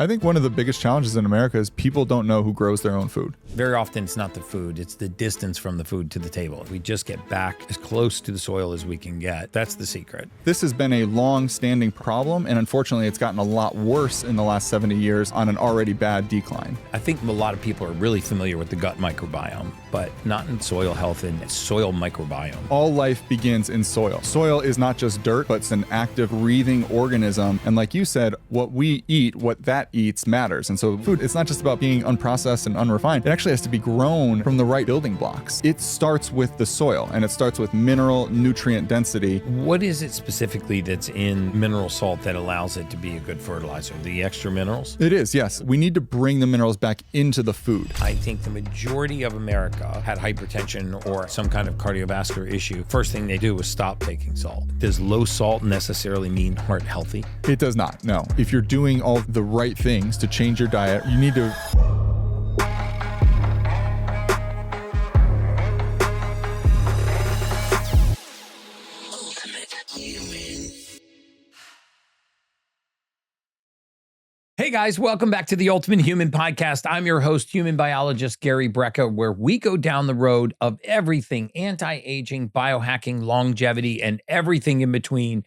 I think one of the biggest challenges in America is people don't know who grows their own food. Very often it's not the food, it's the distance from the food to the table. We just get back as close to the soil as we can get. That's the secret. This has been a long-standing problem, and unfortunately it's gotten a lot worse in the last 70 years on an already bad decline. I think a lot of people are really familiar with the gut microbiome, but not in soil health and soil microbiome. All life begins in soil. Soil is not just dirt, but it's an active, breathing organism. And like you said, what we eat, what that eats matters. And so food, it's not just about being unprocessed and unrefined. It actually has to be grown from the right building blocks. It starts with the soil, and it starts with mineral nutrient density. What is it specifically that's in mineral salt that allows it to be a good fertilizer? The extra minerals? It is, yes. We need to bring the minerals back into the food. I think the majority of America had hypertension or some kind of cardiovascular issue. First thing they do was stop taking salt. Does low salt necessarily mean heart healthy? It does not, no. If you're doing all the right things to change your diet, you need to... Hey guys, welcome back to the Ultimate Human Podcast. I'm your host, human biologist Gary Brecka, where we go down the road of everything anti-aging, biohacking, longevity, and everything in between.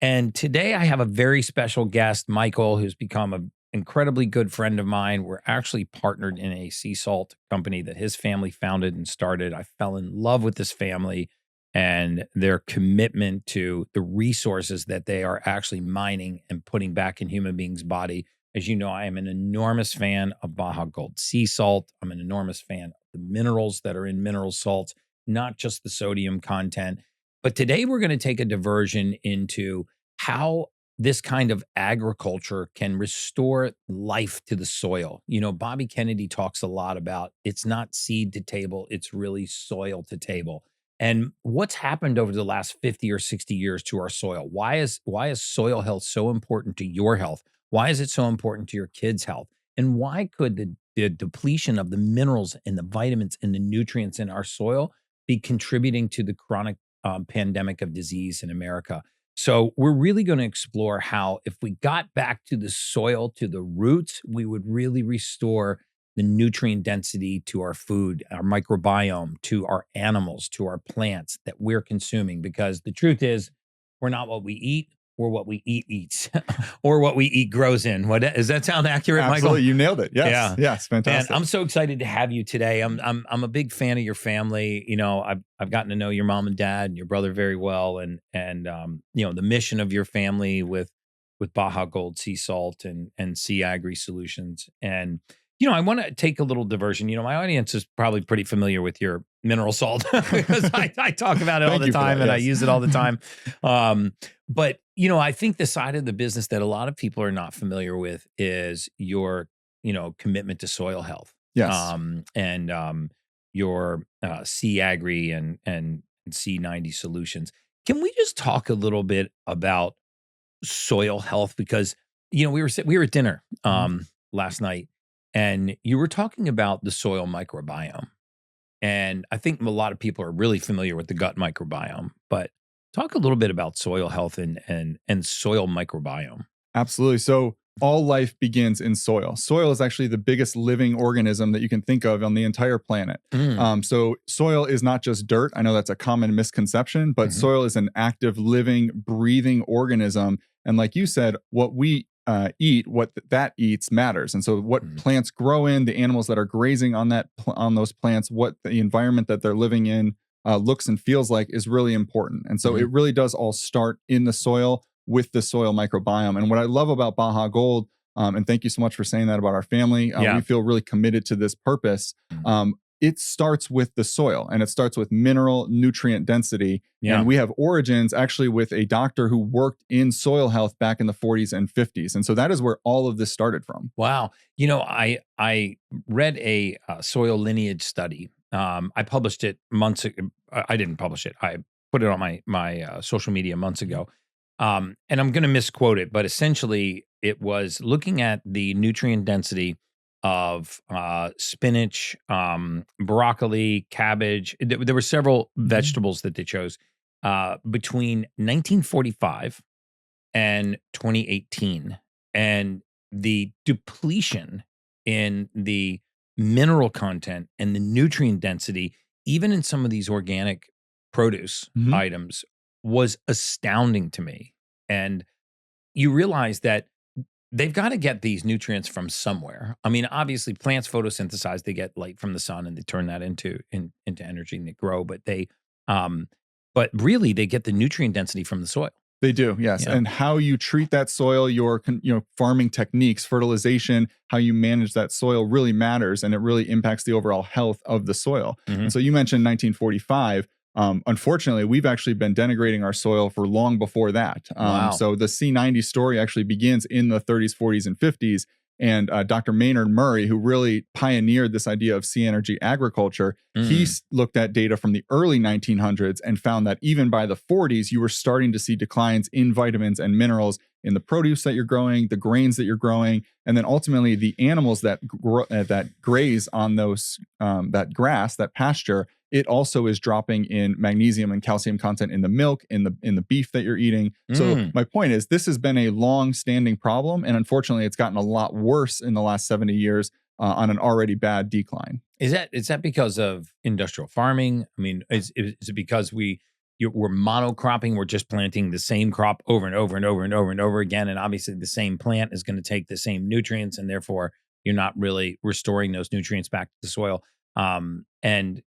And today I have a very special guest, Michael, who's become an incredibly good friend of mine. We're actually partnered in a sea salt company that his family founded and started. I fell in love with this family and their commitment to the resources that they are actually mining and putting back in human beings' body. As you know, I am an enormous fan of Baja Gold sea salt. I'm an enormous fan of the minerals that are in mineral salts, not just the sodium content. But today we're going to take a diversion into how this kind of agriculture can restore life to the soil. You know, Bobby Kennedy talks a lot about it's not seed to table, it's really soil to table. And what's happened over the last 50 or 60 years to our soil? Why is soil health so important to your health? Why is it so important to your kids' health? And why could the depletion of the minerals and the vitamins and the nutrients in our soil be contributing to the chronic pandemic of disease in America? So we're really going to explore how if we got back to the soil, to the roots, we would really restore the nutrient density to our food, our microbiome, to our animals, to our plants that we're consuming. Because the truth is, we're not what we eat, or what we eat eats, or what we eat grows in. Does that sound accurate, Michael? Absolutely, you nailed it. Yes, yeah. Yes, fantastic. And I'm so excited to have you today. I'm a big fan of your family. You know, I've gotten to know your mom and dad and your brother very well, and you know, the mission of your family with Baja Gold Sea Salt and Sea Agri Solutions. And you know, I want to take a little diversion. You know, my audience is probably pretty familiar with your mineral salt because I talk about it all the time and I use it all the time. But, you know, I think the side of the business that a lot of people are not familiar with is your, you know, commitment to soil health. Yes. And your Sea Agri and C90 solutions. Can we just talk a little bit about soil health? Because, you know, we were at dinner last night. And you were talking about the soil microbiome. And I think a lot of people are really familiar with the gut microbiome, but talk a little bit about soil health and soil microbiome. Absolutely. So all life begins in soil. Soil is actually the biggest living organism that you can think of on the entire planet. So soil is not just dirt. I know that's a common misconception, but soil is an active, living, breathing organism. And like you said, what we eat, what that eats matters. And so what plants grow in, the animals that are grazing on those plants, what the environment that they're living in looks and feels like is really important. And so it really does all start in the soil with the soil microbiome. And what I love about Baja Gold, and thank you so much for saying that about our family, we feel really committed to this purpose. It starts with the soil, and it starts with mineral nutrient density. And we have origins actually with a doctor who worked in soil health back in the 40s and 50s. And so that is where all of this started from. Wow. You know, I read a soil lineage study. I published it months ago. I didn't publish it. I put it on my social media months ago. And I'm going to misquote it, but essentially it was looking at the nutrient density of spinach, broccoli, cabbage. There were several vegetables that they chose between 1945 and 2018. And the depletion in the mineral content and the nutrient density, even in some of these organic produce items, was astounding to me. And you realize that they've got to get these nutrients from somewhere. I mean, obviously plants photosynthesize, they get light from the sun and they turn that into energy and they grow, but really they get the nutrient density from the soil. They do, yes. Yeah. And how you treat that soil, your farming techniques, fertilization, how you manage that soil really matters, and it really impacts the overall health of the soil. And so you mentioned 1945. Unfortunately, we've actually been denigrating our soil for long before that. Wow. So the C90 story actually begins in the 30s, 40s, and 50s. And Dr. Maynard Murray, who really pioneered this idea of sea energy agriculture, he looked at data from the early 1900s and found that even by the 40s, you were starting to see declines in vitamins and minerals in the produce that you're growing, the grains that you're growing, and then ultimately the animals that graze on those that grass, that pasture. It also is dropping in magnesium and calcium content in the milk, in the beef that you're eating. So my point is, this has been a long-standing problem, and unfortunately, it's gotten a lot worse in the last 70 years on an already bad decline. Is that because of industrial farming? I mean, is it because we're monocropping? We're just planting the same crop over and over and over and over and over again, and obviously the same plant is going to take the same nutrients, and therefore you're not really restoring those nutrients back to the soil. And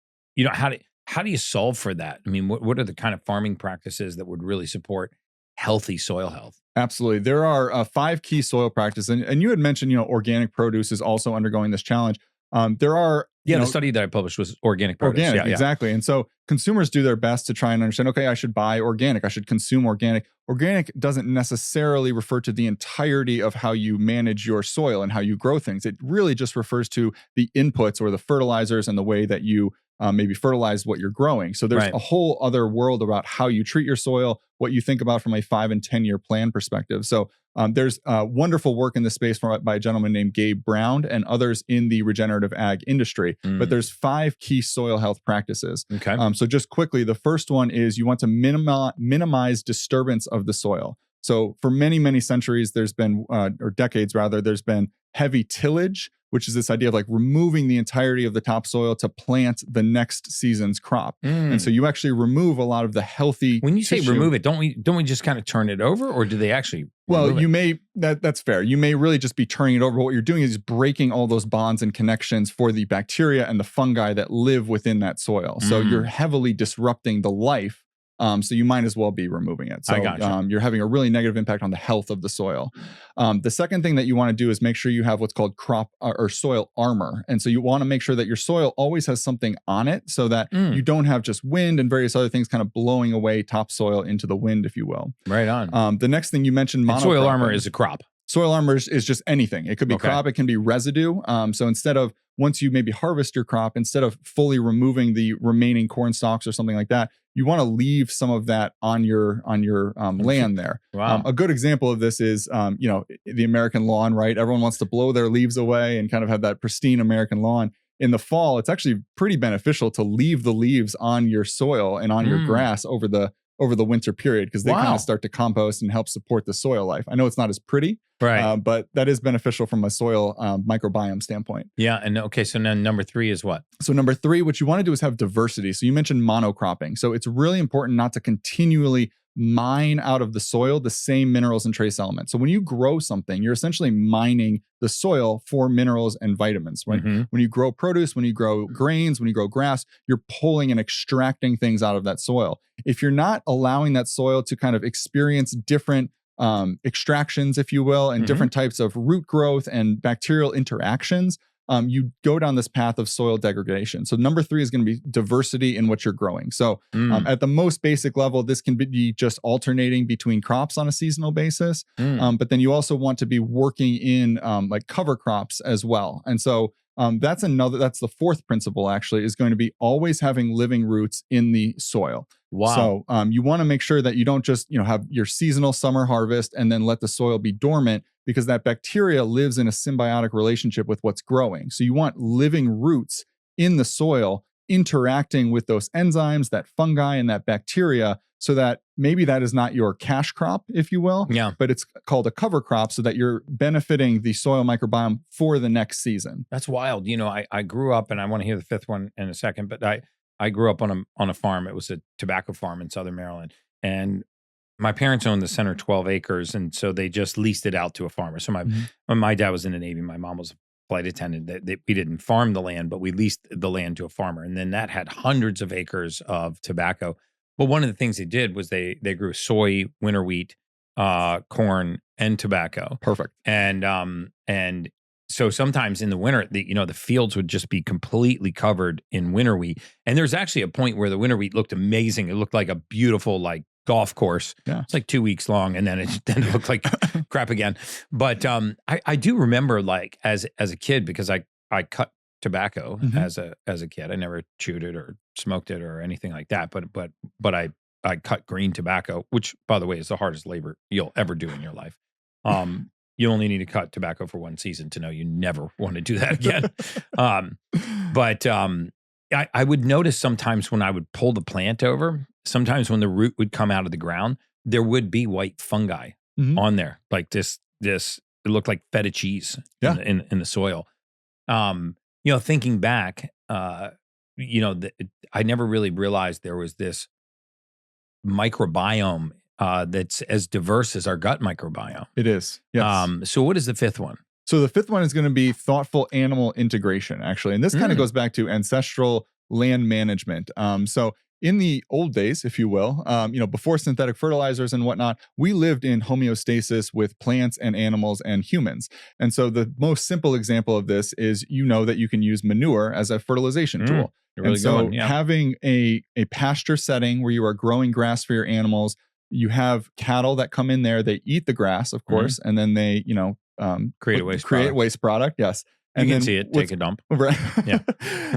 how do you solve for that? I mean, what are the kind of farming practices that would really support healthy soil health? Absolutely. There are 5 key soil practices. And you had mentioned, organic produce is also undergoing this challenge. There are... the study that I published was organic produce. Organic, exactly. And so consumers do their best to try and understand, okay, I should buy organic. I should consume organic. Organic doesn't necessarily refer to the entirety of how you manage your soil and how you grow things. It really just refers to the inputs or the fertilizers and the way that you maybe fertilize what you're growing. So there's a whole other world about how you treat your soil, what you think about from a 5 and 10 year plan perspective. So there's wonderful work in this space by a gentleman named Gabe Brown and others in the regenerative ag industry. But there's 5 key soil health practices. Okay. So just quickly, the first one is you want to minimize disturbance of the soil. So for many, many centuries, there's been, or decades rather, there's been heavy tillage, which is this idea of like removing the entirety of the topsoil to plant the next season's crop. And so you actually remove a lot of the healthy When you say tissue. remove it, don't we just kind of turn it over, or do they actually Well, you may, that's fair. You may really just be turning it over. But what you're doing is breaking all those bonds and connections for the bacteria and the fungi that live within that soil. So you're heavily disrupting the life. So you might as well be removing it. So I gotcha. You're having a really negative impact on the health of the soil. The second thing that you want to do is make sure you have what's called crop or soil armor. And so you want to make sure that your soil always has something on it so that you don't have just wind and various other things kind of blowing away topsoil into the wind, if you will. Right on. The next thing you mentioned, And soil armor is a crop. Soil armor is just anything. It could be crop, it can be residue. So instead of, once you maybe harvest your crop, instead of fully removing the remaining corn stalks or something like that, you want to leave some of that on your land there. Wow. A good example of this is, the American lawn, right? Everyone wants to blow their leaves away and kind of have that pristine American lawn. In the fall, it's actually pretty beneficial to leave the leaves on your soil and on your grass over the winter period, because they kind of start to compost and help support the soil life. I know it's not as pretty, right? But that is beneficial from a soil microbiome standpoint. Yeah. And okay, so now number 3 is what? So number 3, what you want to do is have diversity. So you mentioned monocropping. So it's really important not to continually mine out of the soil the same minerals and trace elements. So when you grow something, you're essentially mining the soil for minerals and vitamins, right? When you grow produce, when you grow grains, when you grow grass, you're pulling and extracting things out of that soil. If you're not allowing that soil to kind of experience different extractions, if you will, and different types of root growth and bacterial interactions, you go down this path of soil degradation. So number 3 is going to be diversity in what you're growing. So at the most basic level, this can be just alternating between crops on a seasonal basis. But then you also want to be working in like cover crops as well. And so that's the 4th principle actually, is going to be always having living roots in the soil. Wow. So you want to make sure that you don't just, have your seasonal summer harvest and then let the soil be dormant, because that bacteria lives in a symbiotic relationship with what's growing. So you want living roots in the soil interacting with those enzymes, that fungi, and that bacteria, so that maybe that is not your cash crop, if you will, but it's called a cover crop so that you're benefiting the soil microbiome for the next season. That's wild. You know, I grew up, and I want to hear the fifth one in a second, but I grew up on a farm. It was a tobacco farm in Southern Maryland, and my parents owned the center 12 acres, and so they just leased it out to a farmer. So when my dad was in the Navy, my mom was a flight attendant. We didn't farm the land, but we leased the land to a farmer, and then that had hundreds of acres of tobacco. But one of the things they did was they grew soy, winter wheat, corn, and tobacco. Perfect. And so sometimes in the winter, the fields would just be completely covered in winter wheat. And there's actually a point where the winter wheat looked amazing. It looked like a beautiful golf course. Yeah. It's like 2 weeks long, and then it looked like crap again. But I do remember as a kid, because I cut tobacco as a kid. I never chewed it or smoked it or anything like that. But I cut green tobacco, which, by the way, is the hardest labor you'll ever do in your life. You only need to cut tobacco for one season to know you never want to do that again. But I would notice sometimes when I would pull the plant over, sometimes when the root would come out of the ground, there would be white fungi on there, like this. It looked like feta cheese in the soil. Thinking back, I never really realized there was this microbiome that's as diverse as our gut microbiome. It is. Yes. So what is the fifth one? So the fifth one is going to be thoughtful animal integration, actually. And this kind of goes back to ancestral land management. So in the old days, if you will, before synthetic fertilizers and whatnot, we lived in homeostasis with plants and animals and humans. And so the most simple example of this is, that you can use manure as a fertilization tool. Really and so good one, yeah. having a pasture setting where you are growing grass for your animals, you have cattle that come in there, they eat the grass, of course, and then they, create a waste product. Yes. And you can see it, take a dump. Right. Yeah.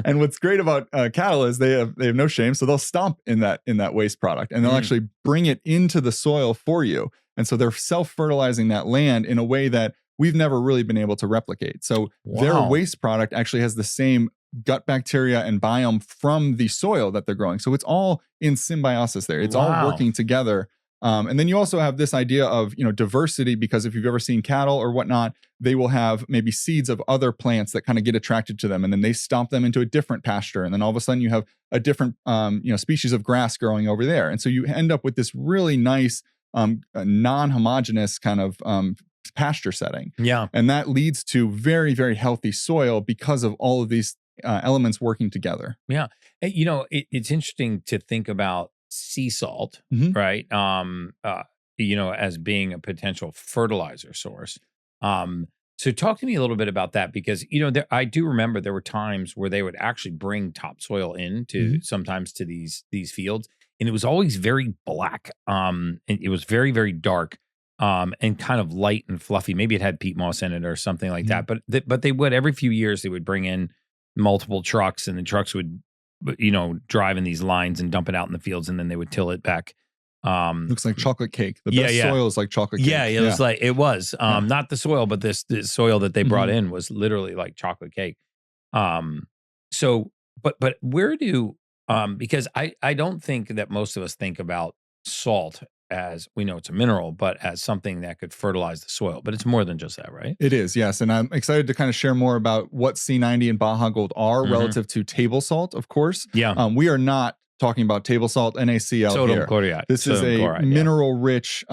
And what's great about cattle is they have no shame. So they'll stomp in that waste product, and they'll actually bring it into the soil for you. And so they're self-fertilizing that land in a way that we've never really been able to replicate. So their waste product actually has the same gut bacteria and biome from the soil that they're growing. So it's all in symbiosis there. It's all working together. And then you also have this idea of, diversity, because if you've ever seen cattle or whatnot, they will have maybe seeds of other plants that kind of get attracted to them, and then they stomp them into a different pasture. And then all of a sudden you have a different, species of grass growing over there. And so you end up with this really nice, non-homogeneous kind of pasture setting. Yeah. And that leads to very, very healthy soil because of all of these elements working together. Yeah. It's interesting to think about sea salt, right? As being a potential fertilizer source. So talk to me a little bit about that, because, I do remember there were times where they would actually bring topsoil in to sometimes to these fields, and it was always very black. And it was very, very dark, and kind of light and fluffy. Maybe it had peat moss in it or something like that. But they would, every few years, they would bring in multiple trucks, and the trucks would, drive in these lines and dump it out in the fields, and then they would till it back. Looks like chocolate cake. The best soil is like chocolate cake. Yeah, it was not the soil, but this soil that they brought in was literally like chocolate cake. So, but where do because I don't think that most of us think about salt as, we know it's a mineral, but as something that could fertilize the soil. But it's more than just that, right? It is, yes. And I'm excited to kind of share more about what C90 and Baja Gold are relative to table salt, of course. Yeah. We are not talking about table salt, NaCl Sodium here. chloride. This is a mineral-rich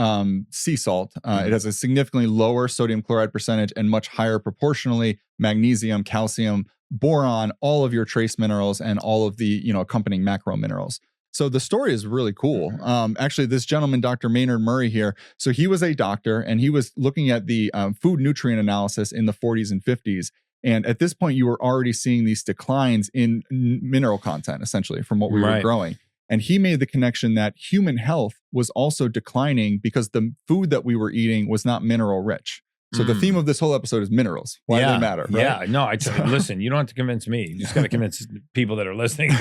sea salt. It has a significantly lower sodium chloride percentage and much higher proportionally magnesium, calcium, boron, all of your trace minerals, and all of the accompanying macro minerals. So the story is really cool. Actually, this gentleman, Dr. Maynard Murray here, so he was a doctor, and he was looking at the food nutrient analysis in the 40s and 50s. And at this point, you were already seeing these declines in mineral content, essentially, from what we were growing. And he made the connection that human health was also declining because the food that we were eating was not mineral rich. So the theme of this whole episode is minerals. Why do they matter? Right? Yeah, no, listen, you don't have to convince me. You just got to convince people that are listening.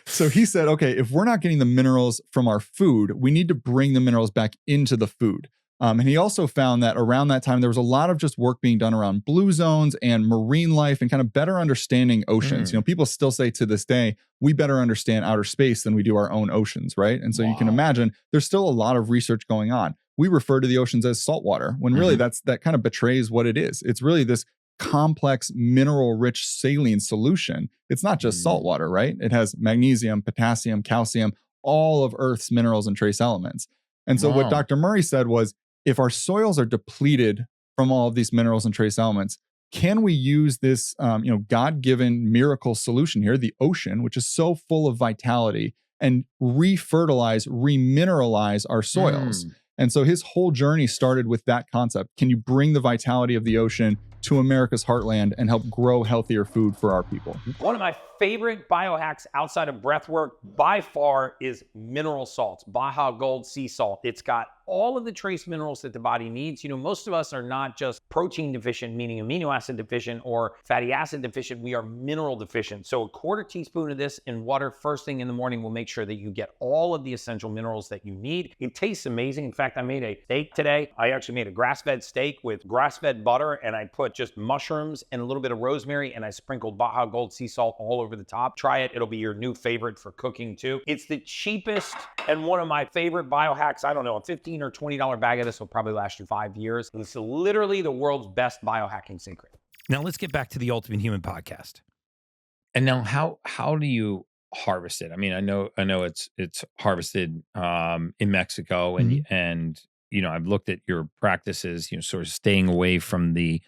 So he said, okay, if we're not getting the minerals from our food, we need to bring the minerals back into the food. And he also found that around that time, there was a lot of just work being done around blue zones and marine life and kind of better understanding oceans. You know, people still say to this day, we better understand outer space than we do our own oceans, right? And so you can imagine there's still a lot of research going on. We refer to the oceans as saltwater when really that kind of betrays what it is. It's really this complex mineral-rich saline solution. It's not just salt water, right? It has magnesium, potassium, calcium, all of Earth's minerals and trace elements. And so what Dr. Murray said was, if our soils are depleted from all of these minerals and trace elements, can we use this God-given miracle solution here, the ocean, which is so full of vitality, and refertilize, remineralize our soils? And so his whole journey started with that concept. Can you bring the vitality of the ocean to America's heartland and help grow healthier food for our people? One of my favorite biohacks outside of breath work by far is mineral salts, Baja Gold sea salt. It's got all of the trace minerals that the body needs. You know, most of us are not just protein deficient, meaning amino acid deficient, or fatty acid deficient. We are mineral deficient. So a quarter teaspoon of this in water first thing in the morning will make sure that you get all of the essential minerals that you need. It tastes amazing. In fact, I made a steak today. I actually made a grass-fed steak with grass-fed butter, and I put just mushrooms and a little bit of rosemary, and I sprinkled Baja Gold sea salt all over the top. Try it. It'll be your new favorite for cooking too. It's the cheapest and one of my favorite biohacks. I don't know, a $15 or $20 bag of this will probably last you 5 years. It's literally the world's best biohacking secret. Now let's get back to the Ultimate Human podcast. And now how do you harvest it? I mean, I know it's harvested in Mexico, and you know, I've looked at your practices, you know, sort of staying away from the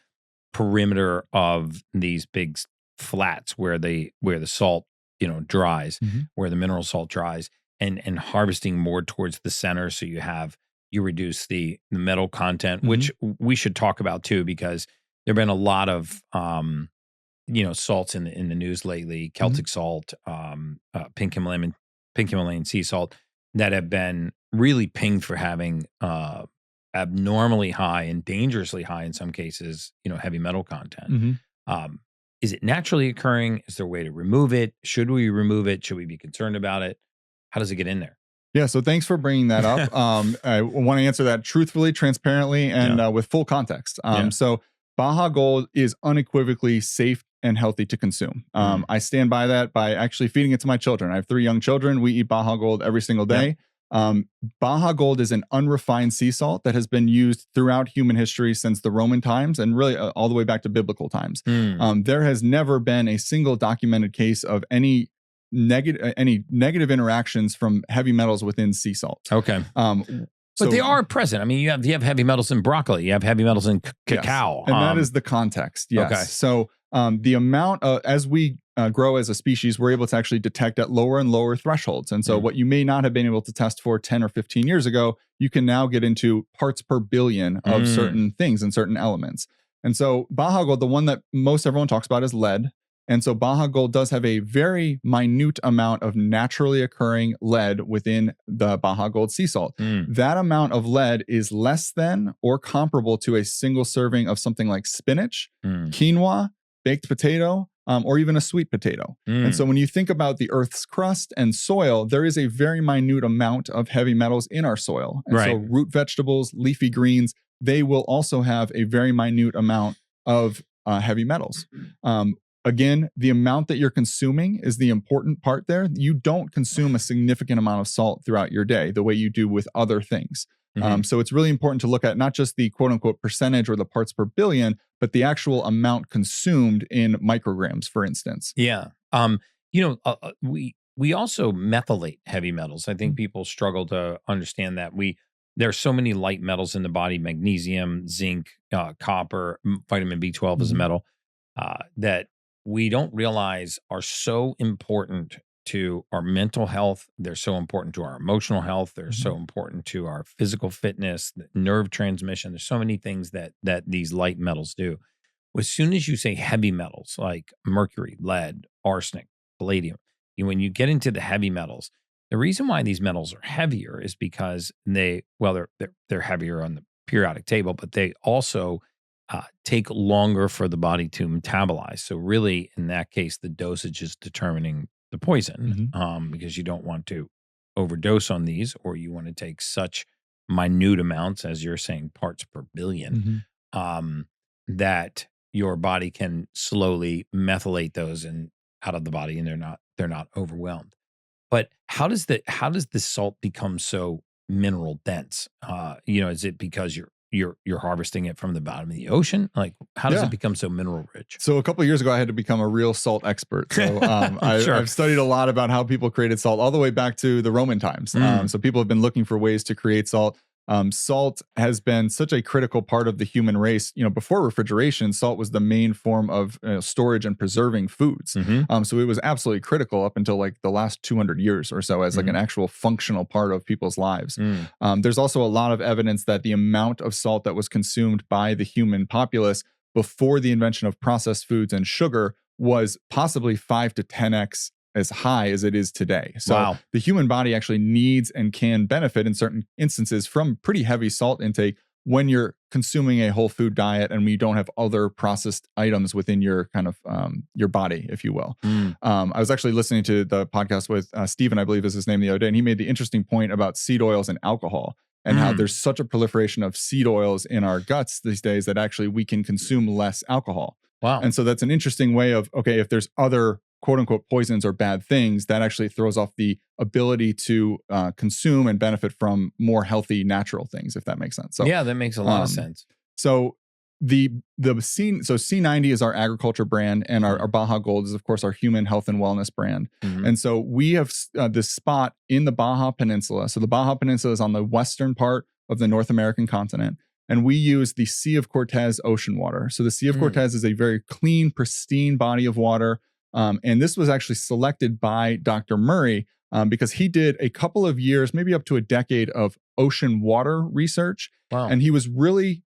perimeter of these big flats where the salt, you know, dries, where the mineral salt dries, and harvesting more towards the center, so you reduce the metal content, which we should talk about too, because there've been a lot of salts in the news lately, Celtic salt, pink Himalayan sea salt, that have been really pinged for having abnormally high and dangerously high in some cases, you know, heavy metal content. Is it naturally occurring? Is there a way to remove it? Should we remove it? Should we be concerned about it? How does it get in there? Yeah, so thanks for bringing that up. I want to answer that truthfully, transparently, and with full context. So Baja Gold is unequivocally safe and healthy to consume. I stand by that by actually feeding it to my children. I have 3 young children. We eat Baja Gold every single day. Baja Gold is an unrefined sea salt that has been used throughout human history since the Roman times and really all the way back to biblical times. There has never been a single documented case of any negative interactions from heavy metals within sea salt. Okay. But they are present. I mean, you have heavy metals in broccoli. You have heavy metals in cacao. Yes. And that is the context. Yes. Okay. So the amount as we grow as a species, we're able to actually detect at lower and lower thresholds. And so what you may not have been able to test for 10 or 15 years ago, you can now get into parts per billion of certain things and certain elements. And so Baja Gold, the one that most everyone talks about is lead. And so Baja Gold does have a very minute amount of naturally occurring lead within the Baja Gold sea salt. That amount of lead is less than or comparable to a single serving of something like spinach, quinoa, baked potato, or even a sweet potato. And so when you think about the Earth's crust and soil, there is a very minute amount of heavy metals in our soil. And so root vegetables, leafy greens, they will also have a very minute amount of heavy metals. Again, the amount that you're consuming is the important part there. You don't consume a significant amount of salt throughout your day the way you do with other things. So it's really important to look at not just the quote unquote percentage or the parts per billion, but the actual amount consumed in micrograms, for instance. Yeah. We also methylate heavy metals. I think people struggle to understand that. There are so many light metals in the body: magnesium, zinc, copper, vitamin B12 is a metal that we don't realize are so important to our mental health. They're so important to our emotional health. They're so important to our physical fitness, nerve transmission. There's so many things that these light metals do. As soon as you say heavy metals like mercury, lead, arsenic, palladium, when you get into the heavy metals, the reason why these metals are heavier is because they're heavier on the periodic table, but they also take longer for the body to metabolize. So really, in that case, the dosage is determining the poison because you don't want to overdose on these, or you want to take such minute amounts, as you're saying, parts per billion, that your body can slowly methylate those and out of the body, and they're not overwhelmed. But how does the salt become so mineral dense? Is it because you're harvesting it from the bottom of the ocean? Like, how does it become so mineral rich? So a couple of years ago, I had to become a real salt expert. So I've studied a lot about how people created salt all the way back to the Roman times. So people have been looking for ways to create salt. Salt has been such a critical part of the human race. Before refrigeration, salt was the main form of storage and preserving foods. So it was absolutely critical up until like the last 200 years or so as like an actual functional part of people's lives. There's also a lot of evidence that the amount of salt that was consumed by the human populace before the invention of processed foods and sugar was possibly 5 to 10x as high as it is today. So the human body actually needs and can benefit in certain instances from pretty heavy salt intake when you're consuming a whole food diet and we don't have other processed items within your kind of your body, if you will. I was actually listening to the podcast with Steven, I believe is his name, the other day, and he made the interesting point about seed oils and alcohol and how there's such a proliferation of seed oils in our guts these days that actually we can consume less alcohol. And so that's an interesting way of, okay, if there's other quote unquote poisons or bad things, that actually throws off the ability to consume and benefit from more healthy natural things, if that makes sense. So yeah, that makes a lot of sense. So C90 is our agriculture brand, and our Baja Gold is of course our human health and wellness brand. And so we have this spot in the Baja Peninsula. So the Baja Peninsula is on the western part of the North American continent. And we use the Sea of Cortez ocean water. So the Sea of Cortez is a very clean, pristine body of water. And this was actually selected by Dr. Murray because he did a couple of years, maybe up to a decade of ocean water research. And he was really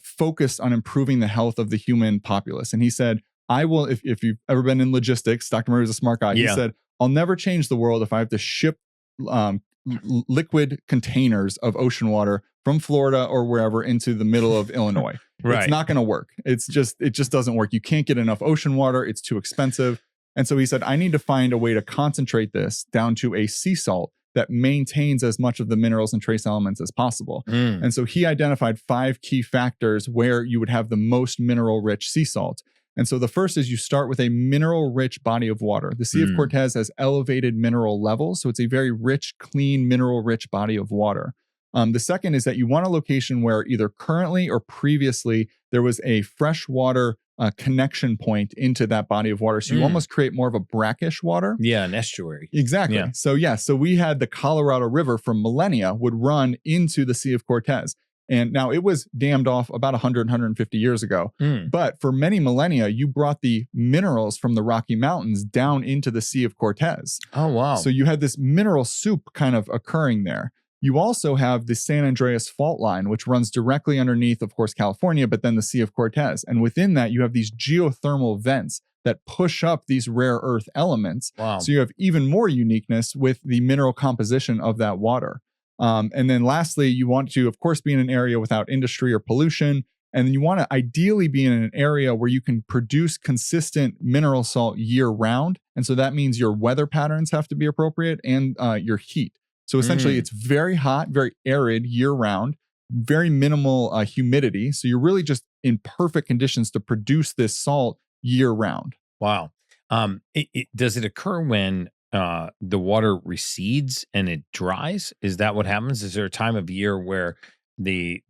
focused on improving the health of the human populace. And he said, I will, if you've ever been in logistics, Dr. Murray is a smart guy. He said, I'll never change the world if I have to ship liquid containers of ocean water from Florida or wherever into the middle of Illinois. It's not going to work. It just doesn't work. You can't get enough ocean water. It's too expensive. And so he said, I need to find a way to concentrate this down to a sea salt that maintains as much of the minerals and trace elements as possible. And so he identified 5 key factors where you would have the most mineral rich sea salt. And so the first is you start with a mineral rich body of water. The Sea of Cortez has elevated mineral levels. So it's a very rich, clean, mineral rich body of water. The second is that you want a location where either currently or previously there was a freshwater connection point into that body of water. So you almost create more of a brackish water. Yeah, an estuary. Exactly. Yeah. So we had the Colorado River for millennia would run into the Sea of Cortez. And now it was dammed off about 100, 150 years ago. But for many millennia, you brought the minerals from the Rocky Mountains down into the Sea of Cortez. Oh, wow. So you had this mineral soup kind of occurring there. You also have the San Andreas fault line, which runs directly underneath, of course, California, but then the Sea of Cortez. And within that, you have these geothermal vents that push up these rare earth elements. So you have even more uniqueness with the mineral composition of that water. And then lastly, you want to, of course, be in an area without industry or pollution. And then you want to ideally be in an area where you can produce consistent mineral salt year round. And so that means your weather patterns have to be appropriate and your heat. So essentially, it's very hot, very arid year round, very minimal humidity. So you're really just in perfect conditions to produce this salt year round. Wow. Does it occur when the water recedes and it dries? Is that what happens? Is there a time of year where the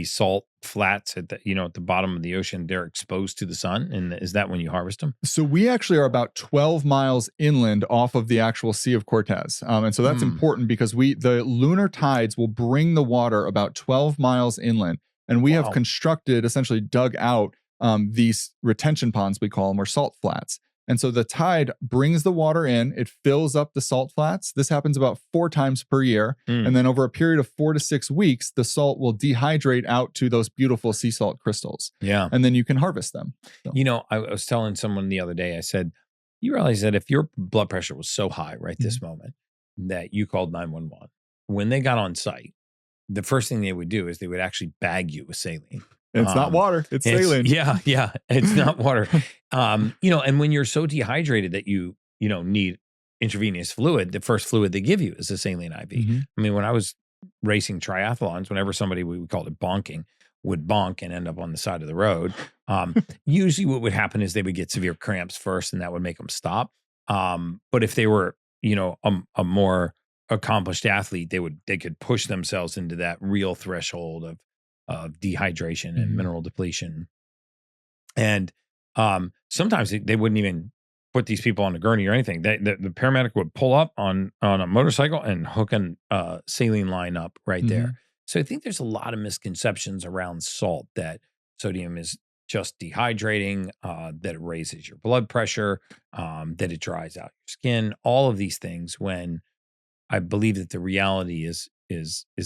salt flats at the bottom of the ocean, they're exposed to the sun? And is that when you harvest them? So we actually are about 12 miles inland off of the actual Sea of Cortez. And so that's important because the lunar tides will bring the water about 12 miles inland. And we have constructed, essentially dug out these retention ponds, we call them, or salt flats. And so the tide brings the water in, it fills up the salt flats. This happens about 4 times per year. And then over a period of 4 to 6 weeks, the salt will dehydrate out to those beautiful sea salt crystals. And then you can harvest them. So. I was telling someone the other day, I said, you realize that if your blood pressure was so high right this moment that you called 911, when they got on site, the first thing they would do is they would actually bag you with saline. It's not water, it's saline. Yeah, it's not water. And when you're so dehydrated that you need intravenous fluid, the first fluid they give you is a saline IV. I mean, when I was racing triathlons, whenever somebody, we called it bonking, would bonk and end up on the side of the road, usually what would happen is they would get severe cramps first, and that would make them stop. But if they were, a more accomplished athlete, they could push themselves into that real threshold of dehydration and mineral depletion. And sometimes they wouldn't even put these people on a gurney or anything. The paramedic would pull up on a motorcycle and hook a saline line up right there. So I think there's a lot of misconceptions around salt, that sodium is just dehydrating, that it raises your blood pressure, that it dries out your skin, all of these things, when I believe that the reality is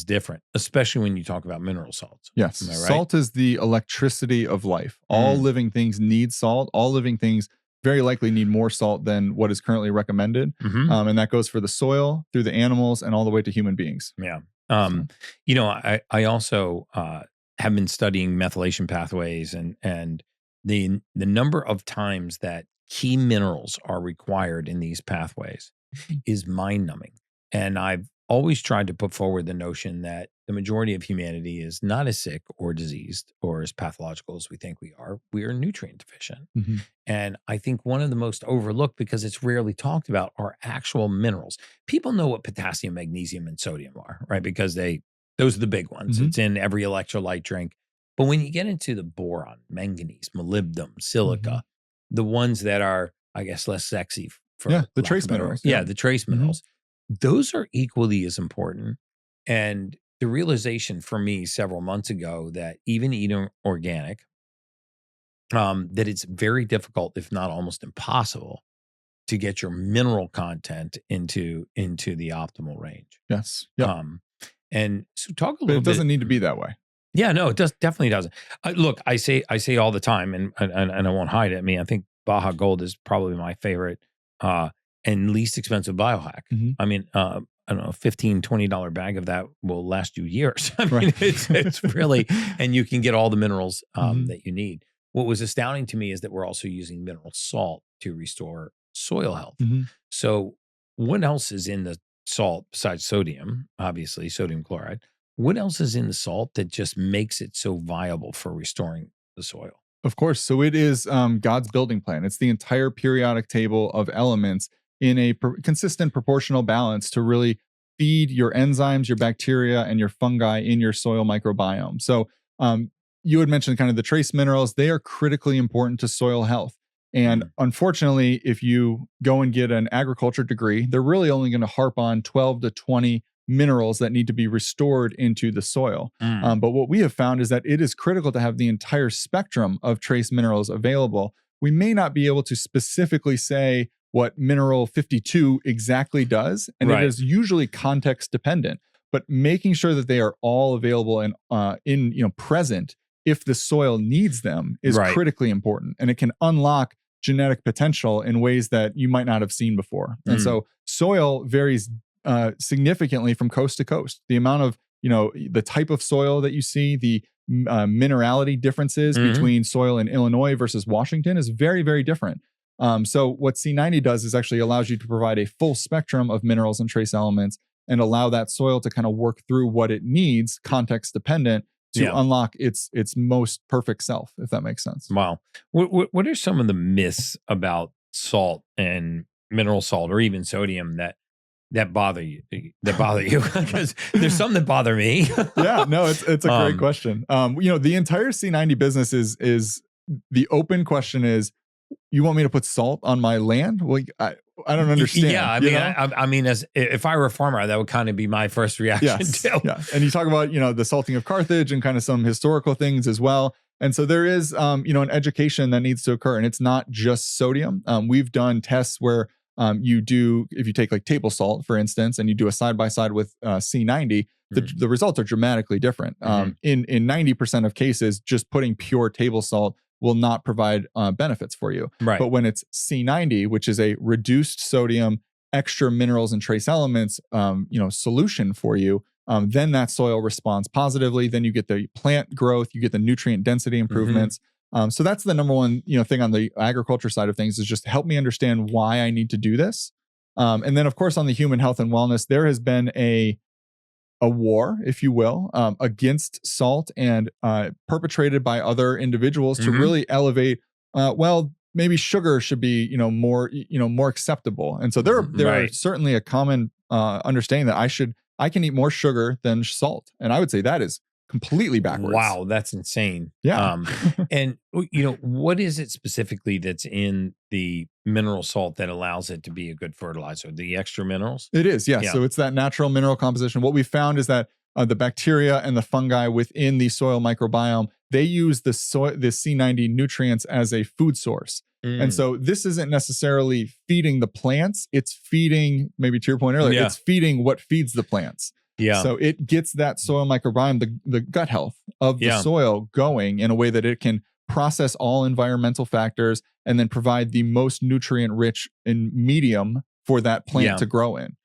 different, especially when you talk about mineral salts. Yes. Am I right? Salt is the electricity of life. All living things need salt. All living things very likely need more salt than what is currently recommended. And that goes for the soil, through the animals, and all the way to human beings. Yeah. I also have been studying methylation pathways, and the number of times that key minerals are required in these pathways is mind-numbing. And I've always tried to put forward the notion that the majority of humanity is not as sick or diseased or as pathological as we think we are. We are nutrient deficient. And I think one of the most overlooked, because it's rarely talked about, are actual minerals. People know what potassium, magnesium, and sodium are, right? Because those are the big ones. It's in every electrolyte drink. But when you get into the boron, manganese, molybdenum, silica, the ones that are, I guess, less sexy for the trace minerals. Yeah, the trace minerals. Those are equally as important. And the realization for me several months ago that even eating organic, that it's very difficult, if not almost impossible, to get your mineral content into the optimal range. Yes. Yep. And so talk a little bit. But it doesn't need to be that way. Yeah, no, it definitely doesn't. Look, I say all the time, and I won't hide it. I mean, I think Baja Gold is probably my favorite and least expensive biohack. I mean, I don't know, $15, $20 bag of that will last you years. I mean, it's really, and you can get all the minerals that you need. What was astounding to me is that we're also using mineral salt to restore soil health. So what else is in the salt besides sodium? Obviously, sodium chloride. What else is in the salt that just makes it so viable for restoring the soil? Of course. So it is God's building plan. It's the entire periodic table of elements in a consistent proportional balance to really feed your enzymes, your bacteria, and your fungi in your soil microbiome. So you had mentioned kind of the trace minerals. They are critically important to soil health. And unfortunately, if you go and get an agriculture degree, they're really only going to harp on 12 to 20 minerals that need to be restored into the soil. But what we have found is that it is critical to have the entire spectrum of trace minerals available. We may not be able to specifically say what mineral 52 exactly does, and it is usually context dependent, but making sure that they are all available and present if the soil needs them is critically important, and it can unlock genetic potential in ways that you might not have seen before. And so soil varies significantly from coast to coast. The amount of, the type of soil that you see, the minerality differences between soil in Illinois versus Washington is very, very different. So what C90 does is actually allows you to provide a full spectrum of minerals and trace elements and allow that soil to kind of work through what it needs, context dependent, to unlock its most perfect self, if that makes sense. Wow. What are some of the myths about salt and mineral salt, or even sodium, that bother you? Because there's some that bother me. Yeah, no, it's a great question. The entire C90 business is the open question is, you want me to put salt on my land? Well, I don't understand. Yeah, I mean, as if I were a farmer, that would kind of be my first reaction too. Yeah, and you talk about the salting of Carthage and kind of some historical things as well. And so there is an education that needs to occur, and it's not just sodium. We've done tests where if you take like table salt, for instance, and you do a side by side with C90, the results are dramatically different. In 90% of cases, just putting pure table salt will not provide benefits for you. But when it's C90, which is a reduced sodium, extra minerals and trace elements, solution for you, then that soil responds positively. Then you get the plant growth, you get the nutrient density improvements. So that's the number one, thing on the agriculture side of things, is just help me understand why I need to do this. And then of course, on the human health and wellness, there has been a a war, if you will, against salt and perpetrated by other individuals to really elevate. Maybe sugar should be more acceptable, and so there are certainly a common understanding that I can eat more sugar than salt, and I would say that is completely backwards. Wow, that's insane. Yeah. And what is it specifically that's in the mineral salt that allows it to be a good fertilizer? The extra minerals? It is, yes. Yeah. So it's that natural mineral composition. What we found is that the bacteria and the fungi within the soil microbiome, they use the C90 nutrients as a food source. And so this isn't necessarily feeding the plants. It's feeding, maybe to your point earlier, it's feeding what feeds the plants. Yeah. So it gets that soil microbiome, the gut health of the soil going in a way that it can process all environmental factors and then provide the most nutrient rich and medium for that plant to grow in.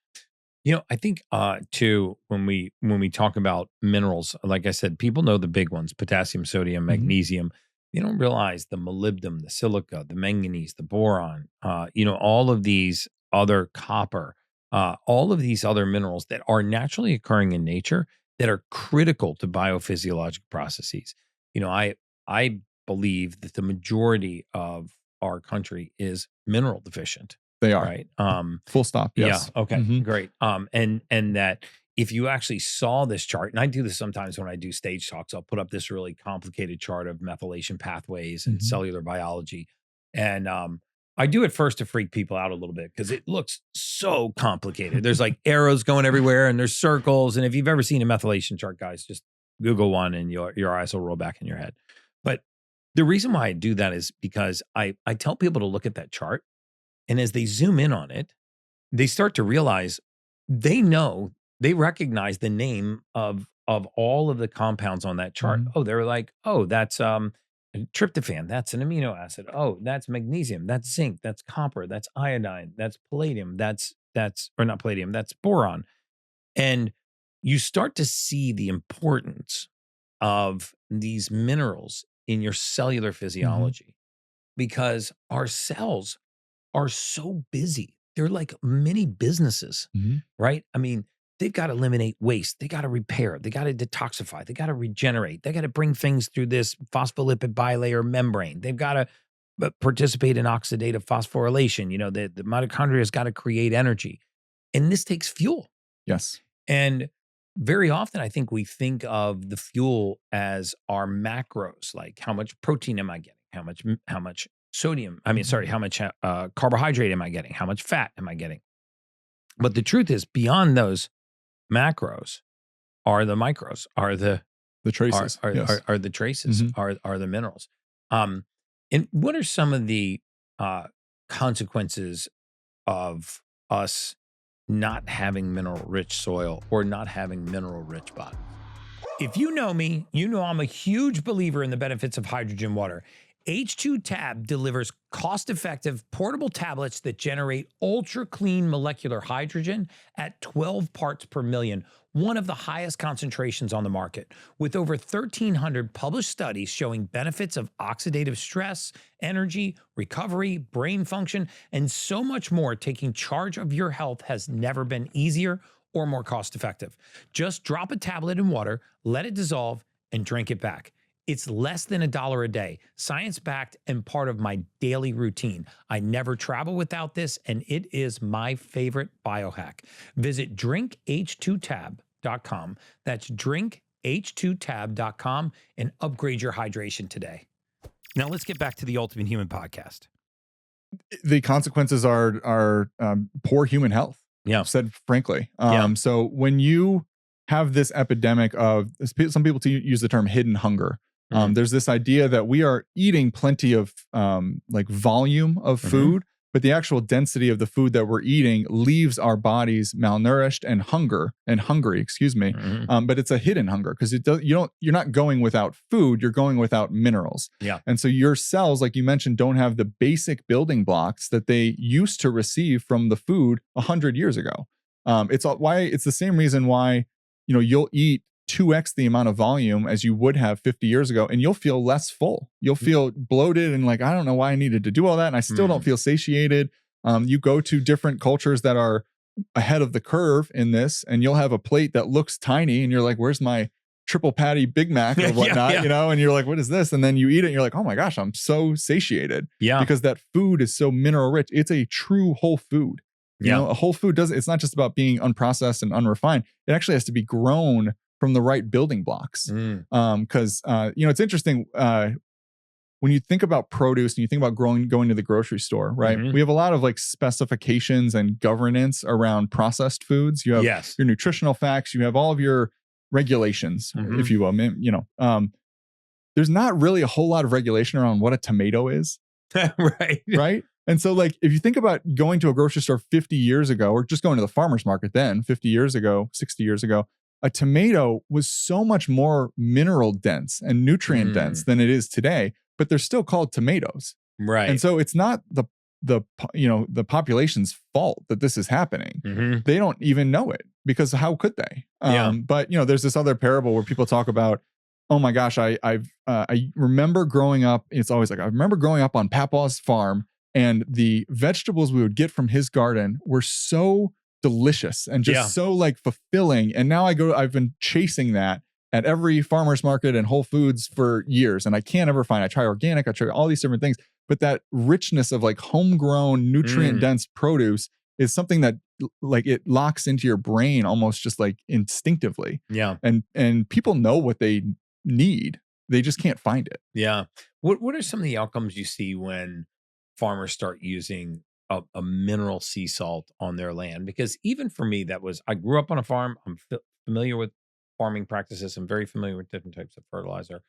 I think too, when we talk about minerals, like I said, people know the big ones: potassium, sodium, magnesium. They don't realize the molybdenum, the silica, the manganese, the boron, all of these other copper, all of these other minerals that are naturally occurring in nature that are critical to biophysiologic processes. I believe that the majority of our country is mineral deficient. They are. Right. Full stop. Yes. Yeah. Okay. Great. And that if you actually saw this chart, and I do this sometimes when I do stage talks, I'll put up this really complicated chart of methylation pathways and cellular biology. And I do it first to freak people out a little bit because it looks so complicated. There's like arrows going everywhere and there's circles. And if you've ever seen a methylation chart, guys, just Google one and your eyes will roll back in your head. But the reason why I do that is because I tell people to look at that chart. And as they zoom in on it, they start to realize they recognize the name of all of the compounds on that chart. Oh, they're like, oh, that's tryptophan. That's an amino acid. Oh, that's magnesium. That's zinc. That's copper. That's iodine. That's palladium. That's or not palladium. That's boron. And you start to see the importance of these minerals in your cellular physiology because our cells are so busy. They're like mini businesses, right? I mean, they've got to eliminate waste. They got to repair. They got to detoxify. They got to regenerate. They got to bring things through this phospholipid bilayer membrane. They've got to participate in oxidative phosphorylation. The mitochondria has got to create energy. And this takes fuel. Yes. And very often, I think we think of the fuel as our macros, like how much protein am I getting? How much sodium, how much carbohydrate am I getting? How much fat am I getting? But the truth is, beyond those macros are the micros, are the traces, are the traces, are the minerals. And what are some of the consequences of us not having mineral-rich soil or not having mineral-rich bodies? If you know me, you know I'm a huge believer in the benefits of hydrogen water. H2 Tab delivers cost-effective portable tablets that generate ultra-clean molecular hydrogen at 12 parts per million, one of the highest concentrations on the market, with over 1,300 published studies showing benefits of oxidative stress, energy, recovery, brain function, and so much more. Taking charge of your health has never been easier or more cost-effective. Just drop a tablet in water, let it dissolve, and drink it back. It's less than $1 a day, science-backed and part of my daily routine. I never travel without this, and it is my favorite biohack. Visit drinkh2tab.com. That's drinkh2tab.com and upgrade your hydration today. Now let's get back to the Ultimate Human podcast. The consequences are poor human health. Yeah. Said frankly. So when you have this epidemic of, some people use the term hidden hunger. There's this idea that we are eating plenty of like volume of food, but the actual density of the food that we're eating leaves our bodies malnourished and hungry, but it's a hidden hunger because you're not going without food, you're going without minerals. Yeah. And so your cells, like you mentioned, don't have the basic building blocks that they used to receive from the food 100 years ago. It's the same reason why, you'll eat 2x the amount of volume as you would have 50 years ago, and you'll feel less full. You'll feel bloated and like, I don't know why I needed to do all that, and I still don't feel satiated. You go to different cultures that are ahead of the curve in this, and you'll have a plate that looks tiny and you're like, where's my triple patty Big Mac or whatnot, you know, and you're like, what is this? And then you eat it and you're like, oh my gosh, I'm so satiated. Yeah. Because that food is so mineral rich. It's a true whole food. You know, a whole food it's not just about being unprocessed and unrefined. It actually has to be grown from the right building blocks. Because, you know, it's interesting. When you think about produce and you think about going to the grocery store, right? We have a lot of like specifications and governance around processed foods. You have your nutritional facts, you have all of your regulations, if you will, you know. There's not really a whole lot of regulation around what a tomato is. Right. And so like, if you think about going to a grocery store 50 years ago, or just going to the farmer's market then 50 years ago, 60 years ago, a tomato was so much more mineral dense and nutrient dense than it is today, but they're still called tomatoes. Right. And so it's not the you know, the population's fault that this is happening. They don't even know it, because how could they? But you know, there's this other parable where people talk about, oh my gosh, I remember growing up. It's always like, I remember growing up on Papaw's farm, and the vegetables we would get from his garden were so delicious and just so like fulfilling. And now I've been chasing that at every farmer's market and Whole Foods for years, and I can't ever find. I try organic, I try all these different things, but that richness of like homegrown, nutrient dense produce is something that like it locks into your brain almost just like instinctively. And people know what they need, they just can't find it. What are some of the outcomes you see when farmers start using a mineral sea salt on their land? Because even for me, I grew up on a farm. I'm familiar with farming practices. I'm very familiar with different types of fertilizer.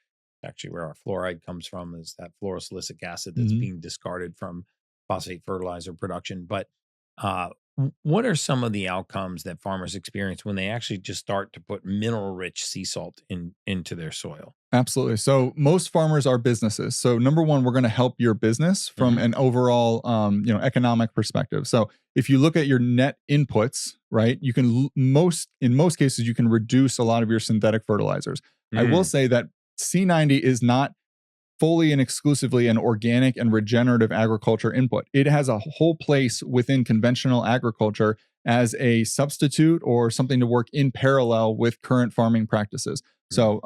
Actually, where our fluoride comes from is that fluorosilicic acid that's being discarded from phosphate fertilizer production. But what are some of the outcomes that farmers experience when they actually just start to put mineral-rich sea salt into their soil? Absolutely. So most farmers are businesses. So number one, we're going to help your business from an overall, you know, economic perspective. So if you look at your net inputs, right, you can in most cases, you can reduce a lot of your synthetic fertilizers. I will say that C90 is not fully and exclusively an organic and regenerative agriculture input. It has a whole place within conventional agriculture as a substitute or something to work in parallel with current farming practices. So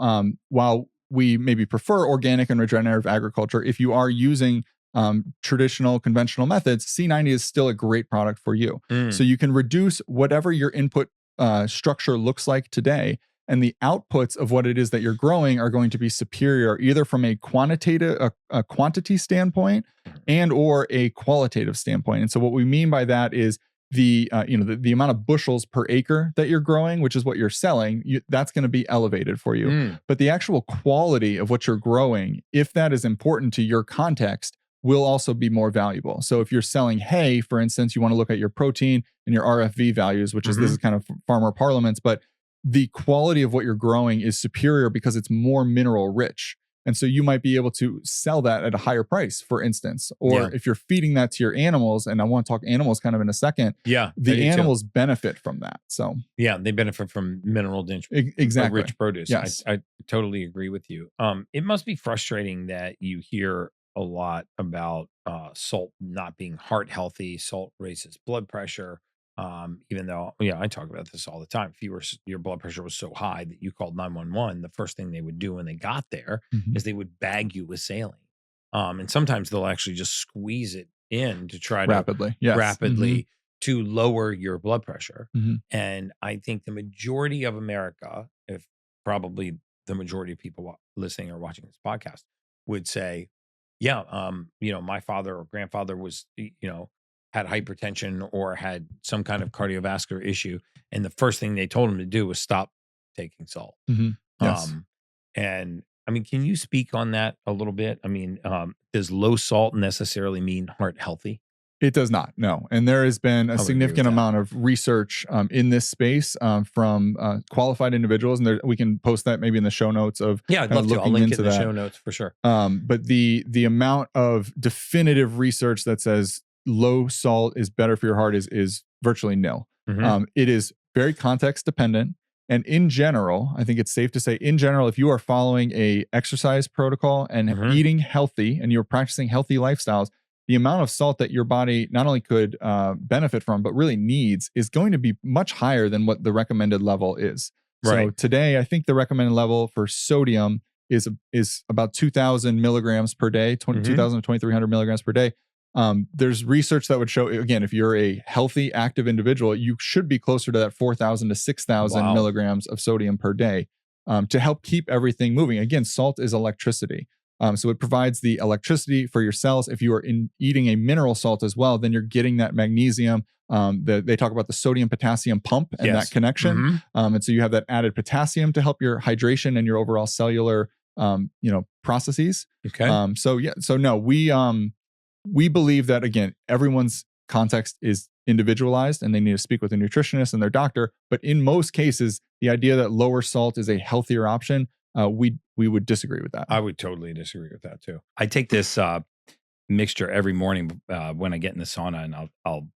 while we maybe prefer organic and regenerative agriculture, if you are using traditional conventional methods, C90 is still a great product for you. So you can reduce whatever your input structure looks like today, and the outputs of what it is that you're growing are going to be superior, either from a quantity standpoint and or a qualitative standpoint. And so what we mean by that is the amount of bushels per acre that you're growing, which is what you're selling, that's going to be elevated for you. But the actual quality of what you're growing, if that is important to your context, will also be more valuable. So if you're selling hay, for instance, you want to look at your protein and your RFV values, which is this is kind of farmer parlance, but the quality of what you're growing is superior because it's more mineral rich. And so you might be able to sell that at a higher price, for instance. Or if you're feeding that to your animals, and I want to talk animals kind of in a second, the animals benefit from that. So they benefit from mineral dense, exactly rich produce. Yes. I totally agree with you. It must be frustrating that you hear a lot about salt not being heart healthy. Salt raises blood pressure. Even though, I talk about this all the time. If your blood pressure was so high that you called 911, the first thing they would do when they got there is they would bag you with saline. And sometimes they'll actually just squeeze it in to try to rapidly to lower your blood pressure. And I think the majority of America, if probably the majority of people listening or watching this podcast, would say, my father or grandfather was, had hypertension or had some kind of cardiovascular issue. And the first thing they told him to do was stop taking salt. Yes. And I mean, can you speak on that a little bit? I mean, does low salt necessarily mean heart healthy? It does not, no. And there has been a significant amount of research in this space from qualified individuals. And we can post that maybe in the show notes of I'd love to. I'll link it in the show notes for sure. But the amount of definitive research that says low salt is better for your heart is virtually nil. It is very context dependent. And in general, I think it's safe to say, in general, if you are following a exercise protocol and eating healthy and you're practicing healthy lifestyles, the amount of salt that your body not only could benefit from, but really needs is going to be much higher than what the recommended level is. So Right. today, I think the recommended level for sodium is about 2,000 milligrams per day, 2,000 to 2,300 milligrams per day. There's research that would show, again, if you're a healthy, active individual, you should be closer to that 4,000 to 6,000 Wow. milligrams of sodium per day to help keep everything moving. Again, salt is electricity. So it provides the electricity for your cells. If you are eating a mineral salt as well, then you're getting that magnesium. They talk about the sodium potassium pump and that connection. And so you have that added potassium to help your hydration and your overall cellular, processes. Okay. So no, we believe that, again, everyone's context is individualized and they need to speak with a nutritionist and their doctor. But in most cases, the idea that lower salt is a healthier option, we would disagree with that. I would totally disagree with that too. I take this mixture every morning when I get in the sauna, and I'll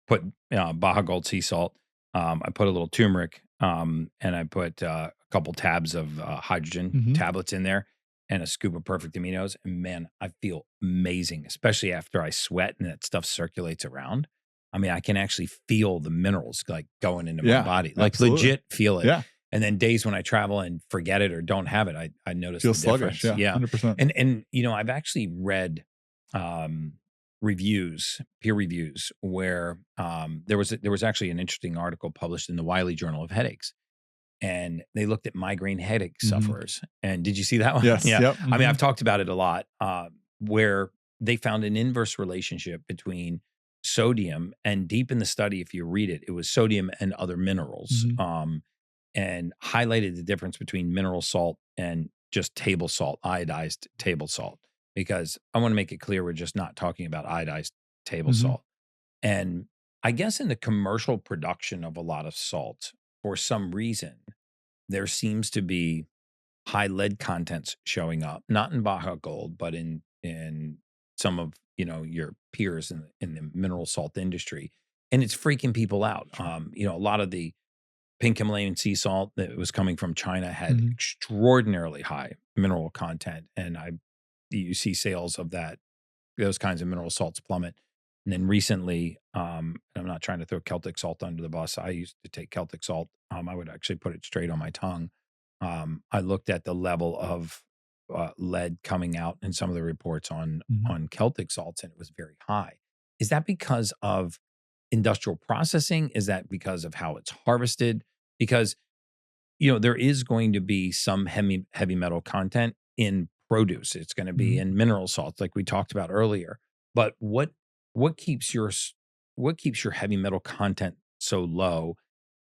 put Baja Gold sea salt. I put a little turmeric, and I put a couple tabs of hydrogen tablets in there, and a scoop of perfect aminos. And man, I feel amazing, especially after I sweat and that stuff circulates around. I mean, I can actually feel the minerals like going into my body, like legit feel it. Yeah. And then days when I travel and forget it or don't have it, I notice the difference. Sluggish. Yeah, 100%. And I've actually read reviews, peer reviews, where there was actually an interesting article published in the Wiley Journal of Headaches, and they looked at migraine headache sufferers. And did you see that one? Yes. Yeah. Yep. I mean, I've talked about it a lot, where they found an inverse relationship between sodium, and deep in the study, if you read it, it was sodium and other minerals. And highlighted the difference between mineral salt and just table salt, iodized table salt, because I want to make it clear we're just not talking about iodized table salt. And I guess in the commercial production of a lot of salt, for some reason, there seems to be high lead contents showing up, not in Baja Gold, but in some of your peers in the mineral salt industry, and it's freaking people out. A lot of the pink Himalayan sea salt that was coming from China had extraordinarily high mineral content, and you see sales of those kinds of mineral salts plummet. And then recently, I'm not trying to throw Celtic salt under the bus. I used to take Celtic salt. I would actually put it straight on my tongue. I looked at the level of lead coming out in some of the reports on Celtic salts, and it was very high. Is that because of industrial processing? Is that because of how it's harvested? Because, there is going to be some heavy metal content in produce. It's going to be in mineral salts, like we talked about earlier. But what keeps your heavy metal content so low?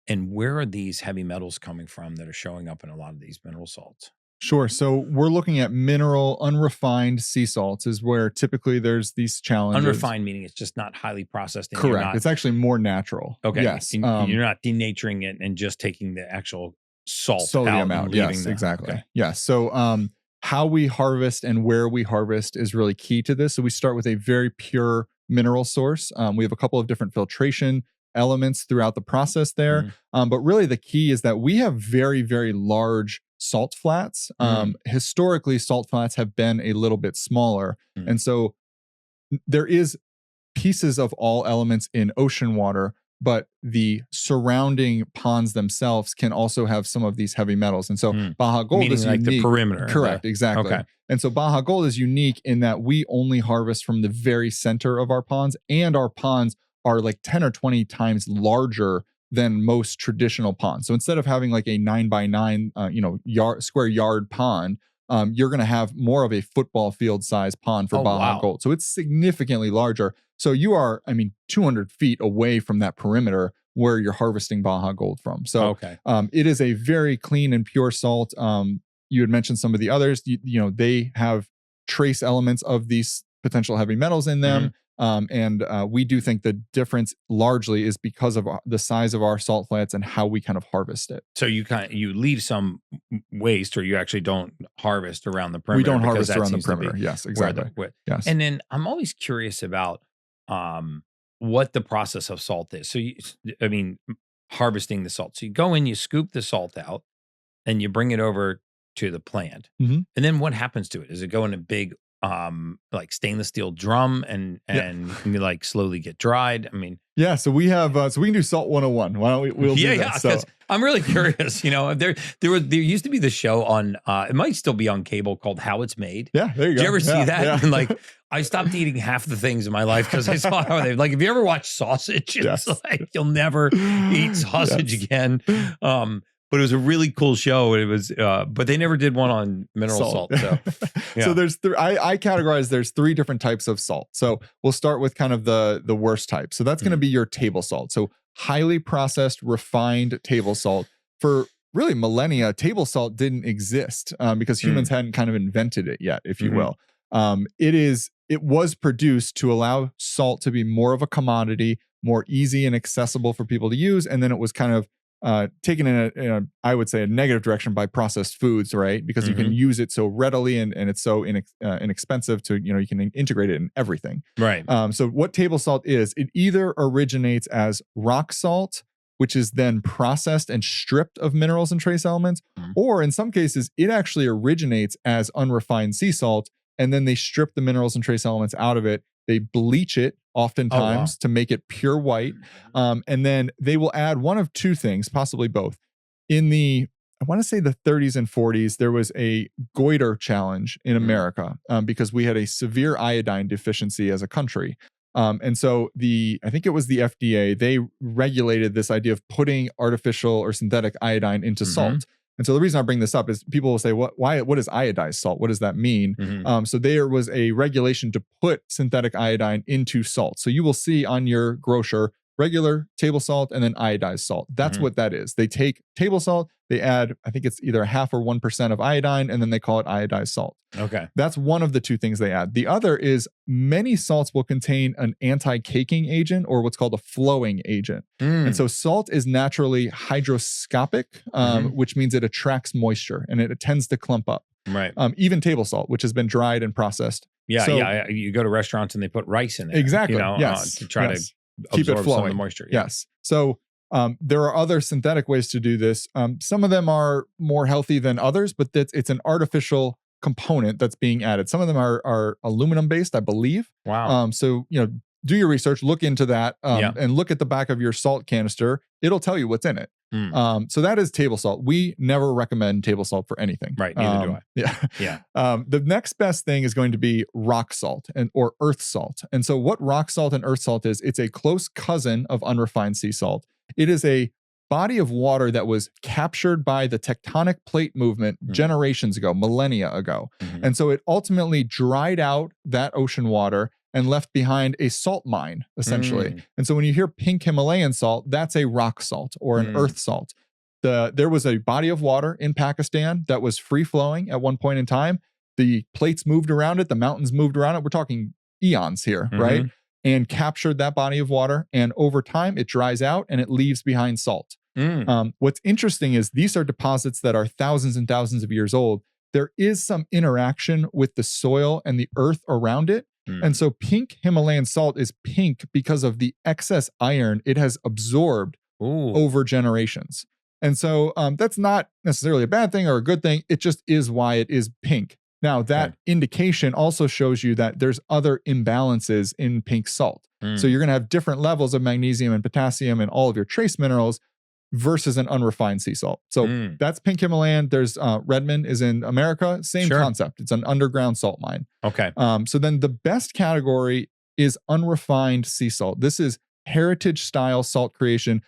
And where are these heavy metals coming from that are showing up in a lot of these mineral salts? Sure. So we're looking at mineral unrefined sea salts is where typically there's these challenges. Unrefined meaning it's just not highly processed. And correct. It's actually more natural. Okay. Yes. You're not denaturing it and just taking the actual sodium out. Yes, exactly. Okay. Yes. So how we harvest and where we harvest is really key to this. So we start with a very pure mineral source. We have a couple of different filtration elements throughout the process there. But really the key is that we have very, very large salt flats. Historically, salt flats have been a little bit smaller. And so there is pieces of all elements in ocean water, but the surrounding ponds themselves can also have some of these heavy metals. And so Baja Gold meaning is like unique. The perimeter. Correct, exactly. Okay. And so Baja Gold is unique in that we only harvest from the very center of our ponds, and our ponds are like 10 or 20 times larger than most traditional ponds. So instead of having like a 9x9, square yard pond, you're going to have more of a football field size pond for Baja Gold. So it's significantly larger. So you are, 200 feet away from that perimeter where you're harvesting Baja Gold from. So it is a very clean and pure salt. You had mentioned some of the others. They have trace elements of these potential heavy metals in them. And we do think the difference largely is because of the size of our salt flats and how we kind of harvest it. So you leave some waste, or you actually don't harvest around the perimeter. We don't harvest around the perimeter. Yes, exactly. Yes. And then I'm always curious about what the process of salt is. So harvesting the salt. So you go in, you scoop the salt out, and you bring it over to the plant. And then what happens to it? Does it go in a big like stainless steel drum and like slowly get dried. I mean, yeah. So we have, so we can do Salt 101. Why don't we'll do that. So because I'm really curious. You know, there used to be the show on, it might still be on cable called How It's Made. Yeah, there you go. Did you ever see that? Yeah. And like, I stopped eating half the things in my life because I saw how they, like, if you ever watch sausage, it's like you'll never eat sausage again. But it was a really cool show. It was, but they never did one on mineral salt. So, yeah. So there's, I categorize, there's 3 different types of salt. So we'll start with kind of the worst type. So that's going to be your table salt. So highly processed, refined table salt. For really millennia, table salt didn't exist because humans hadn't kind of invented it yet, if you will. It was produced to allow salt to be more of a commodity, more easy and accessible for people to use. And then it was kind of taken in a, I would say, a negative direction by processed foods, right? Because you can use it so readily and it's so inexpensive to, you can integrate it in everything. Right. So what table salt is, it either originates as rock salt, which is then processed and stripped of minerals and trace elements, or in some cases, it actually originates as unrefined sea salt, and then they strip the minerals and trace elements out of it. They bleach it oftentimes to make it pure white. And then they will add one of 2 things, possibly both. In the, I want to say the 30s and 40s, there was a goiter challenge in America because we had a severe iodine deficiency as a country. And so I think it was the FDA, they regulated this idea of putting artificial or synthetic iodine into salt. And so the reason I bring this up is people will say, what is iodized salt? What does that mean? So there was a regulation to put synthetic iodine into salt. So you will see on your grocer, regular table salt and then iodized salt. That's what that is. They take table salt, they add, I think it's either 0.5% or 1% of iodine, and then they call it iodized salt. Okay. That's one of the 2 things they add. The other is many salts will contain an anti-caking agent or what's called a flowing agent. And so salt is naturally hygroscopic, which means it attracts moisture and it tends to clump up. Right. Even table salt, which has been dried and processed. Yeah. You go to restaurants and they put rice in it. Exactly. To try to keep it absorb flowing. some of the moisture. Yes. So there are other synthetic ways to do this. Some of them are more healthy than others, but it's an artificial component that's being added. Some of them are aluminum based, I believe. Wow. So, do your research, look into that, and look at the back of your salt canister. It'll tell you what's in it. So that is table salt. We never recommend table salt for anything. Right. Neither do I. Yeah. The next best thing is going to be rock salt or earth salt. And so what rock salt and earth salt is, it's a close cousin of unrefined sea salt. It is a body of water that was captured by the tectonic plate movement generations ago, millennia ago. And so it ultimately dried out that ocean water and left behind a salt mine, essentially. And so when you hear pink Himalayan salt, that's a rock salt or an earth salt. There was a body of water in Pakistan that was free flowing at one point in time. The plates moved around it, the mountains moved around it. We're talking eons here, right? And captured that body of water. And over time, it dries out and it leaves behind salt. What's interesting is these are deposits that are thousands and thousands of years old. There is some interaction with the soil and the earth around it. And so pink Himalayan salt is pink because of the excess iron it has absorbed over generations. And so that's not necessarily a bad thing or a good thing. It just is why it is pink. Now, that indication also shows you that there's other imbalances in pink salt. So you're going to have different levels of magnesium and potassium and all of your trace minerals versus an unrefined sea salt. So that's pink Himalayan. There's Redmond is in America. Same concept. It's an underground salt mine. Okay. So then the best category is unrefined sea salt. This is heritage style salt creation,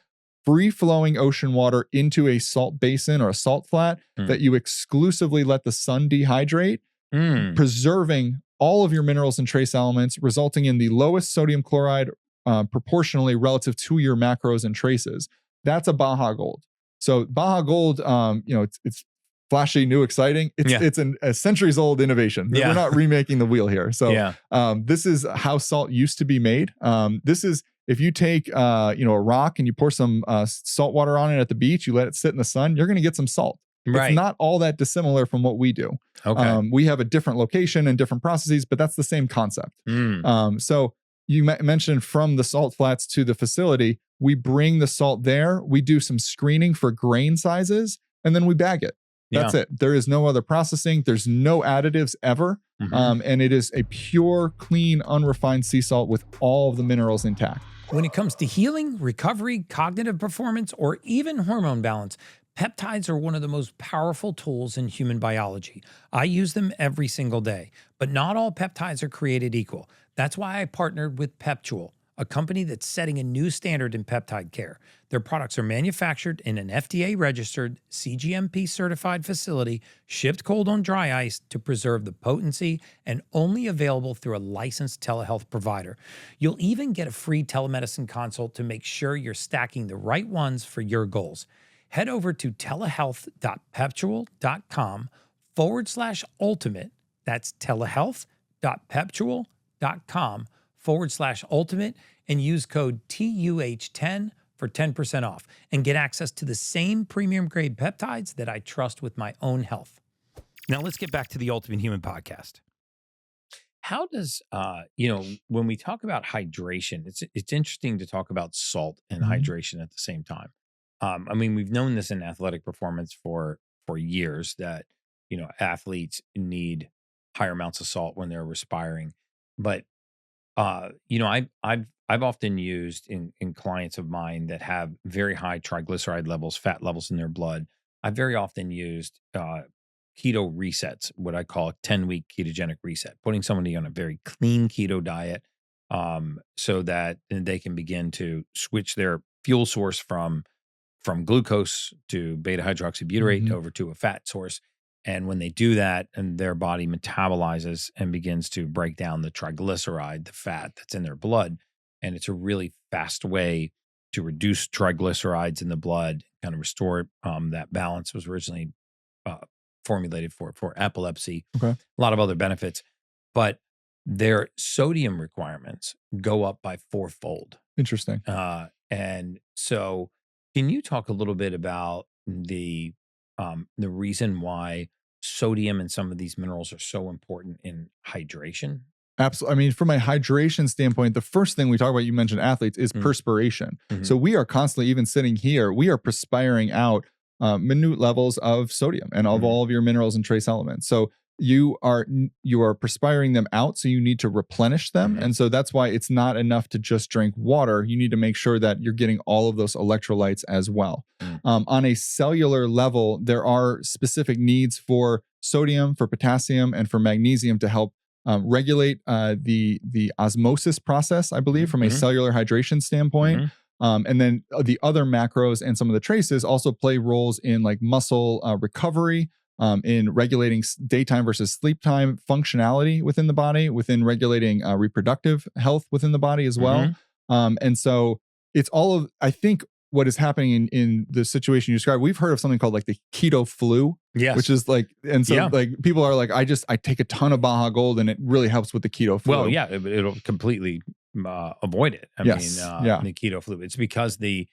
free flowing ocean water into a salt basin or a salt flat that you exclusively let the sun dehydrate, preserving all of your minerals and trace elements, resulting in the lowest sodium chloride proportionally relative to your macros and traces. That's a Baja Gold. So Baja Gold, it's flashy, new, exciting. It's a centuries old innovation. We're not remaking the wheel here. So this is how salt used to be made. This is, if you take a rock and you pour some salt water on it at the beach, you let it sit in the sun, you're going to get some salt. Right. It's not all that dissimilar from what we do. Okay. We have a different location and different processes, but that's the same concept. So you mentioned from the salt flats to the facility, we bring the salt there, we do some screening for grain sizes, and then we bag it. That's it. There is no other processing. There's no additives ever. And it is a pure, clean, unrefined sea salt with all of the minerals intact. When it comes to healing, recovery, cognitive performance, or even hormone balance, peptides are one of the most powerful tools in human biology. I use them every single day, but not all peptides are created equal. That's why I partnered with Peptual, a company that's setting a new standard in peptide care. Their products are manufactured in an FDA-registered, CGMP-certified facility, shipped cold on dry ice to preserve the potency, and only available through a licensed telehealth provider. You'll even get a free telemedicine consult to make sure you're stacking the right ones for your goals. Head over to telehealth.peptual.com/ultimate. That's telehealth.peptual.com/ultimate and use code TUH10 for 10% off and get access to the same premium grade peptides that I trust with my own health. Now let's get back to the Ultimate Human podcast. How does, when we talk about hydration, it's interesting to talk about salt and hydration at the same time. We've known this in athletic performance for years that, athletes need higher amounts of salt when they're respiring. But, I've often used in clients of mine that have very high triglyceride levels, fat levels in their blood. I've very often used keto resets, what I call a 10-week ketogenic reset, putting somebody on a very clean keto diet so that they can begin to switch their fuel source from glucose to beta hydroxybutyrate over to a fat source. And when they do that, and their body metabolizes and begins to break down the triglyceride, the fat that's in their blood. And it's a really fast way to reduce triglycerides in the blood, kind of restore that balance. It was originally formulated for epilepsy, a lot of other benefits, but their sodium requirements go up by 4-fold. Interesting. And so can you talk a little bit about the reason why sodium and some of these minerals are so important in hydration? Absolutely. From a hydration standpoint, the first thing we talk about, you mentioned athletes, is perspiration. So we are constantly, even sitting here, we are perspiring out minute levels of sodium and of all of your minerals and trace elements. So you are perspiring them out, so you need to replenish them. And so that's why it's not enough to just drink water. You need to make sure that you're getting all of those electrolytes as well. On a cellular level, there are specific needs for sodium, for potassium, and for magnesium to help regulate the osmosis process, I believe, from a cellular hydration standpoint. And then the other macros and some of the traces also play roles in like muscle recovery, in regulating daytime versus sleep time functionality within the body, within regulating reproductive health within the body as well. And so it's all of, I think, what is happening in the situation you described. We've heard of something called like the keto flu, which is like, and so like people are like, I take a ton of Baja Gold and it really helps with the keto flu. Well, yeah, it'll completely avoid it. The keto flu. It's because the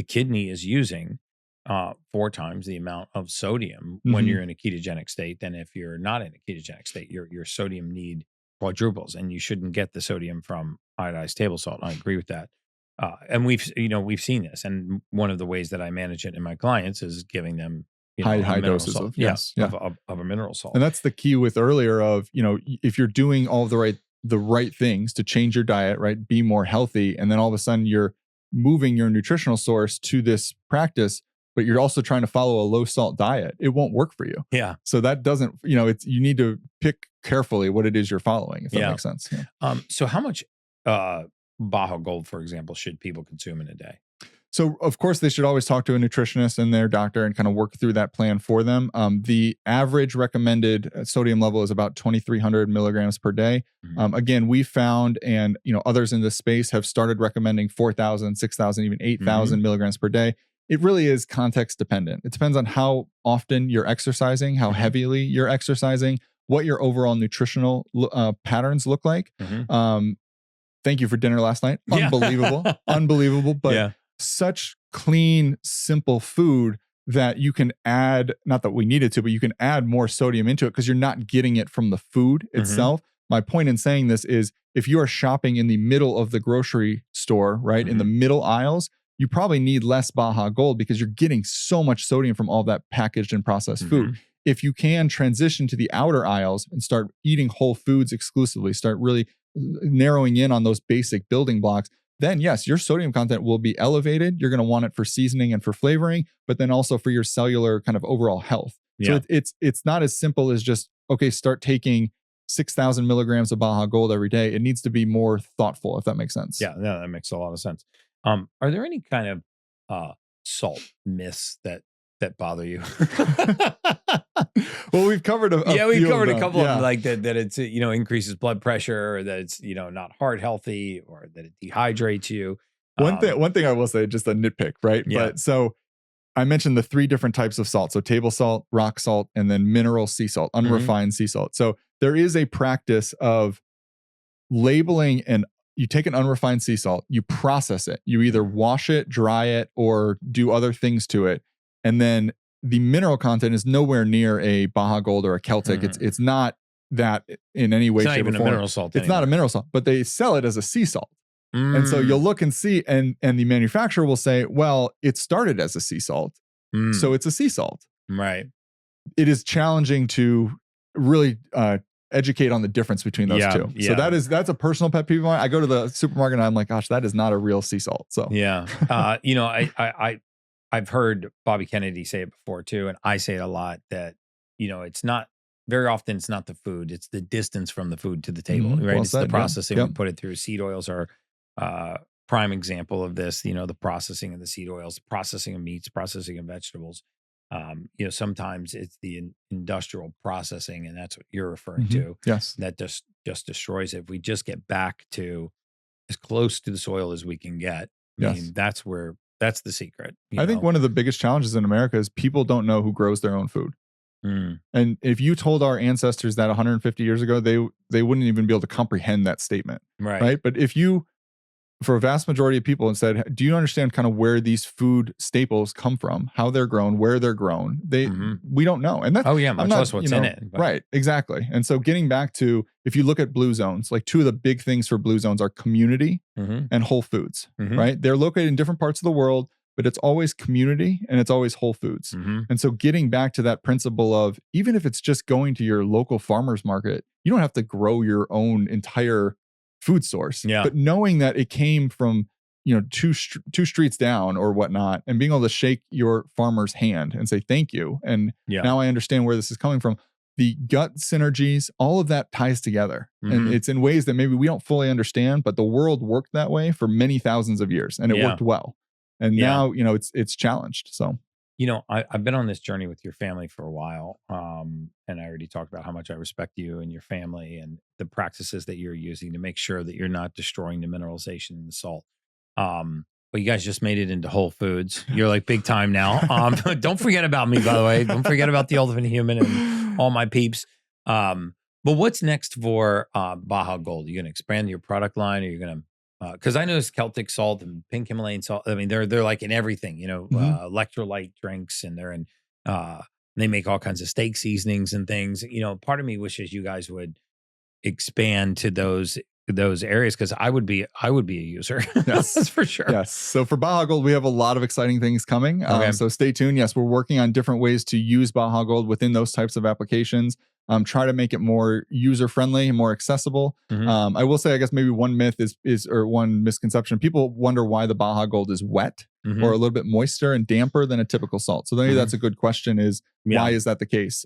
kidney is using 4 times the amount of sodium when you're in a ketogenic state than if you're not in a ketogenic state. Your sodium need quadruples, and you shouldn't get the sodium from iodized table salt. I agree with that. And we've seen this, and one of the ways that I manage it in my clients is giving them high doses salt. of a mineral salt. And that's the key with earlier of, if you're doing all the right things to change your diet, right, be more healthy, and then all of a sudden you're moving your nutritional source to this practice, but you're also trying to follow a low salt diet, it won't work for you. Yeah. So that doesn't, you need to pick carefully what it is you're following, if that makes sense. So how much Baja Gold, for example, should people consume in a day? So of course they should always talk to a nutritionist and their doctor and kind of work through that plan for them. The average recommended sodium level is about 2,300 milligrams per day. Again, we found, and others in this space have started recommending 4,000, 6,000, even 8,000 milligrams per day. It really is context dependent. It depends on how often you're exercising, how heavily you're exercising, what your overall nutritional patterns look like. Thank you for dinner last night. Unbelievable. Unbelievable. But such clean, simple food that you can add, not that we needed to, but you can add more sodium into it because you're not getting it from the food itself. My point in saying this is if you are shopping in the middle of the grocery store, right, in the middle aisles, you probably need less Baja Gold because you're getting so much sodium from all that packaged and processed food. If you can transition to the outer aisles and start eating whole foods exclusively, start really narrowing in on those basic building blocks, then yes, your sodium content will be elevated. You're going to want it for seasoning and for flavoring, but then also for your cellular kind of overall health. So it's not as simple as just, okay, start taking 6,000 milligrams of Baja Gold every day. It needs to be more thoughtful, if that makes sense. Yeah, no, that makes a lot of sense. Are there any kind of salt myths that bother you? Well, we've covered we've covered a couple of them, like that it's, increases blood pressure, or that it's, not heart healthy, or that it dehydrates you. One thing I will say, just a nitpick, right? Yeah. But so I mentioned the 3 different types of salt. So table salt, rock salt, and then mineral sea salt, unrefined sea salt. So there is a practice of labeling, and you take an unrefined sea salt, you process it, you either wash it, dry it, or do other things to it. And then the mineral content is nowhere near a Baja Gold or a Celtic. It's not that in any way, it's not shape, even or form. A mineral salt. It's not a mineral salt, but they sell it as a sea salt. And so you'll look and see, and the manufacturer will say, well, it started as a sea salt, so it's a sea salt. Right. It is challenging to really educate on the difference between those two. So that's a personal pet peeve of mine. I go to the supermarket and I'm like, gosh, that is not a real sea salt. So I've heard Bobby Kennedy say it before too, and I say it a lot, that it's not very often, it's not the food, it's the distance from the food to the table, right? Well it's said, the processing yeah. we put it through. Seed oils are prime example of this. The processing of the seed oils, processing of meats, processing of vegetables. Sometimes it's the industrial processing, and that's what you're referring to. Yes, that just destroys it. If we just get back to as close to the soil as we can get, I mean, that's the secret. I think one of the biggest challenges in America is people don't know who grows their own food. And if you told our ancestors that 150 years ago, they wouldn't even be able to comprehend that statement. Right. But if you, for a vast majority of people, and said, do you understand kind of where these food staples come from, how they're grown, where they're grown? We don't know. And that's, much less what's in it. But. Right. Exactly. And so getting back to, if you look at blue zones, like 2 of the big things for blue zones are community and whole foods, right? They're located in different parts of the world, but it's always community and it's always whole foods. And so getting back to that principle of, even if it's just going to your local farmer's market, you don't have to grow your own entire food source, but knowing that it came from, two streets down or whatnot, and being able to shake your farmer's hand and say, thank you. And now I understand where this is coming from. The gut synergies, all of that ties together. And it's in ways that maybe we don't fully understand, but the world worked that way for many thousands of years, and it worked well. And now, it's challenged. So, I've been on this journey with your family for a while. And I already talked about how much I respect you and your family and the practices that you're using to make sure that you're not destroying the mineralization in the salt. But you guys just made it into Whole Foods. You're like big time now. Don't forget about me, by the way. Don't forget about the Ultimate Human and all my peeps. But what's next for Baja Gold? Are you going to expand your product line? Are you going to because I know it's Celtic salt and pink Himalayan salt. I mean, they're like in everything, electrolyte drinks, and they're in, they make all kinds of steak seasonings and things. Part of me wishes you guys would expand to those areas, because I would be a user. Yes, that's for sure. Yes. So for Baja Gold, we have a lot of exciting things coming. So stay tuned. Yes, we're working on different ways to use Baja Gold within those types of applications. Try to make it more user-friendly and more accessible. I will say, I guess maybe one myth is or one misconception. People wonder why the Baja Gold is wet or a little bit moister and damper than a typical salt. So maybe that's a good question, is why is that the case?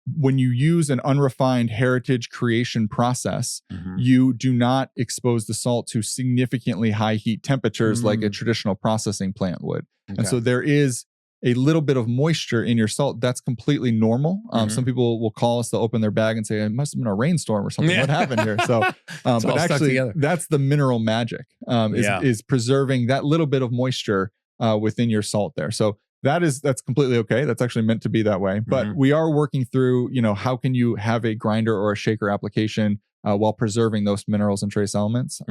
When you use an unrefined heritage creation process, you do not expose the salt to significantly high heat temperatures like a traditional processing plant would. And so there is a little bit of moisture in your salt. That's completely normal. Some people will call us, they'll open their bag and say, it must have been a rainstorm or something. What happened here? So, but actually that's the mineral magic, is preserving that little bit of moisture within your salt there. So that's completely okay. That's actually meant to be that way. But we are working through, how can you have a grinder or a shaker application while preserving those minerals and trace elements?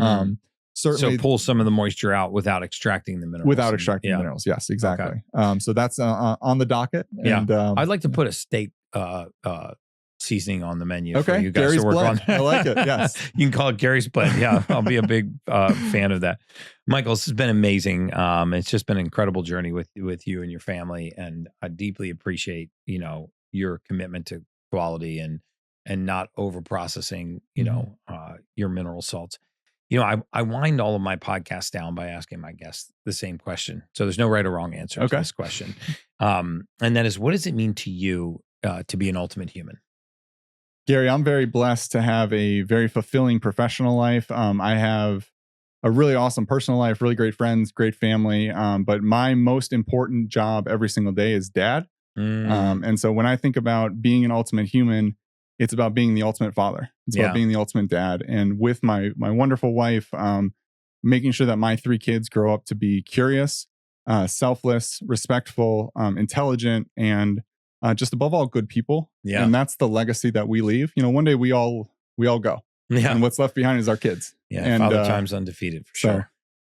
Certainly, so pull some of the moisture out without extracting the minerals. Without extracting the minerals, yes, exactly. Okay. So that's on the docket. And, I'd like to put a steak seasoning on the menu for Okay, you guys Gary's to work blend. on. I like it. Yes. You can call it Gary's blend. Yeah, I'll be a big fan of that. Michael, this has been amazing. It's just been an incredible journey with you and your family, and I deeply appreciate your commitment to quality and not over processing your mineral salts. I wind all of my podcasts down by asking my guests the same question. So there's no right or wrong answer to this question. And that is, what does it mean to you to be an ultimate human? Gary, I'm very blessed to have a very fulfilling professional life. I have a really awesome personal life, really great friends, great family. But my most important job every single day is dad. And so when I think about being an ultimate human, it's about being the ultimate father. It's about being the ultimate dad. And with my wonderful wife, making sure that my 3 kids grow up to be curious, selfless, respectful, intelligent, and just above all, good people. Yeah. And that's the legacy that we leave. One day we all go. Yeah. And what's left behind is our kids. Yeah. And Father time's undefeated for sure.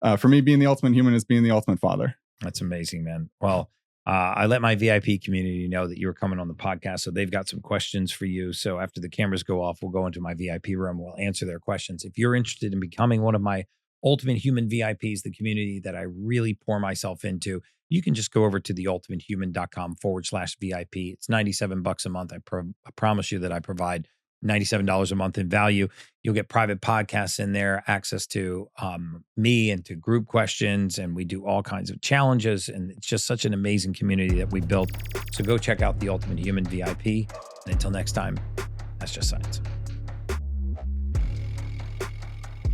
So, for me, being the ultimate human is being the ultimate father. That's amazing, man. Well, I let my VIP community know that you were coming on the podcast, so they've got some questions for you. So after the cameras go off, we'll go into my VIP room. We'll answer their questions. If you're interested in becoming one of my ultimate human VIPs, the community that I really pour myself into, you can just go over to theultimatehuman.com/VIP. It's $97 a month. I promise you that I provide $97 a month in value. You'll get private podcasts in there, access to me and to group questions, and we do all kinds of challenges. And it's just such an amazing community that we built. So go check out the Ultimate Human VIP. And until next time, that's just science.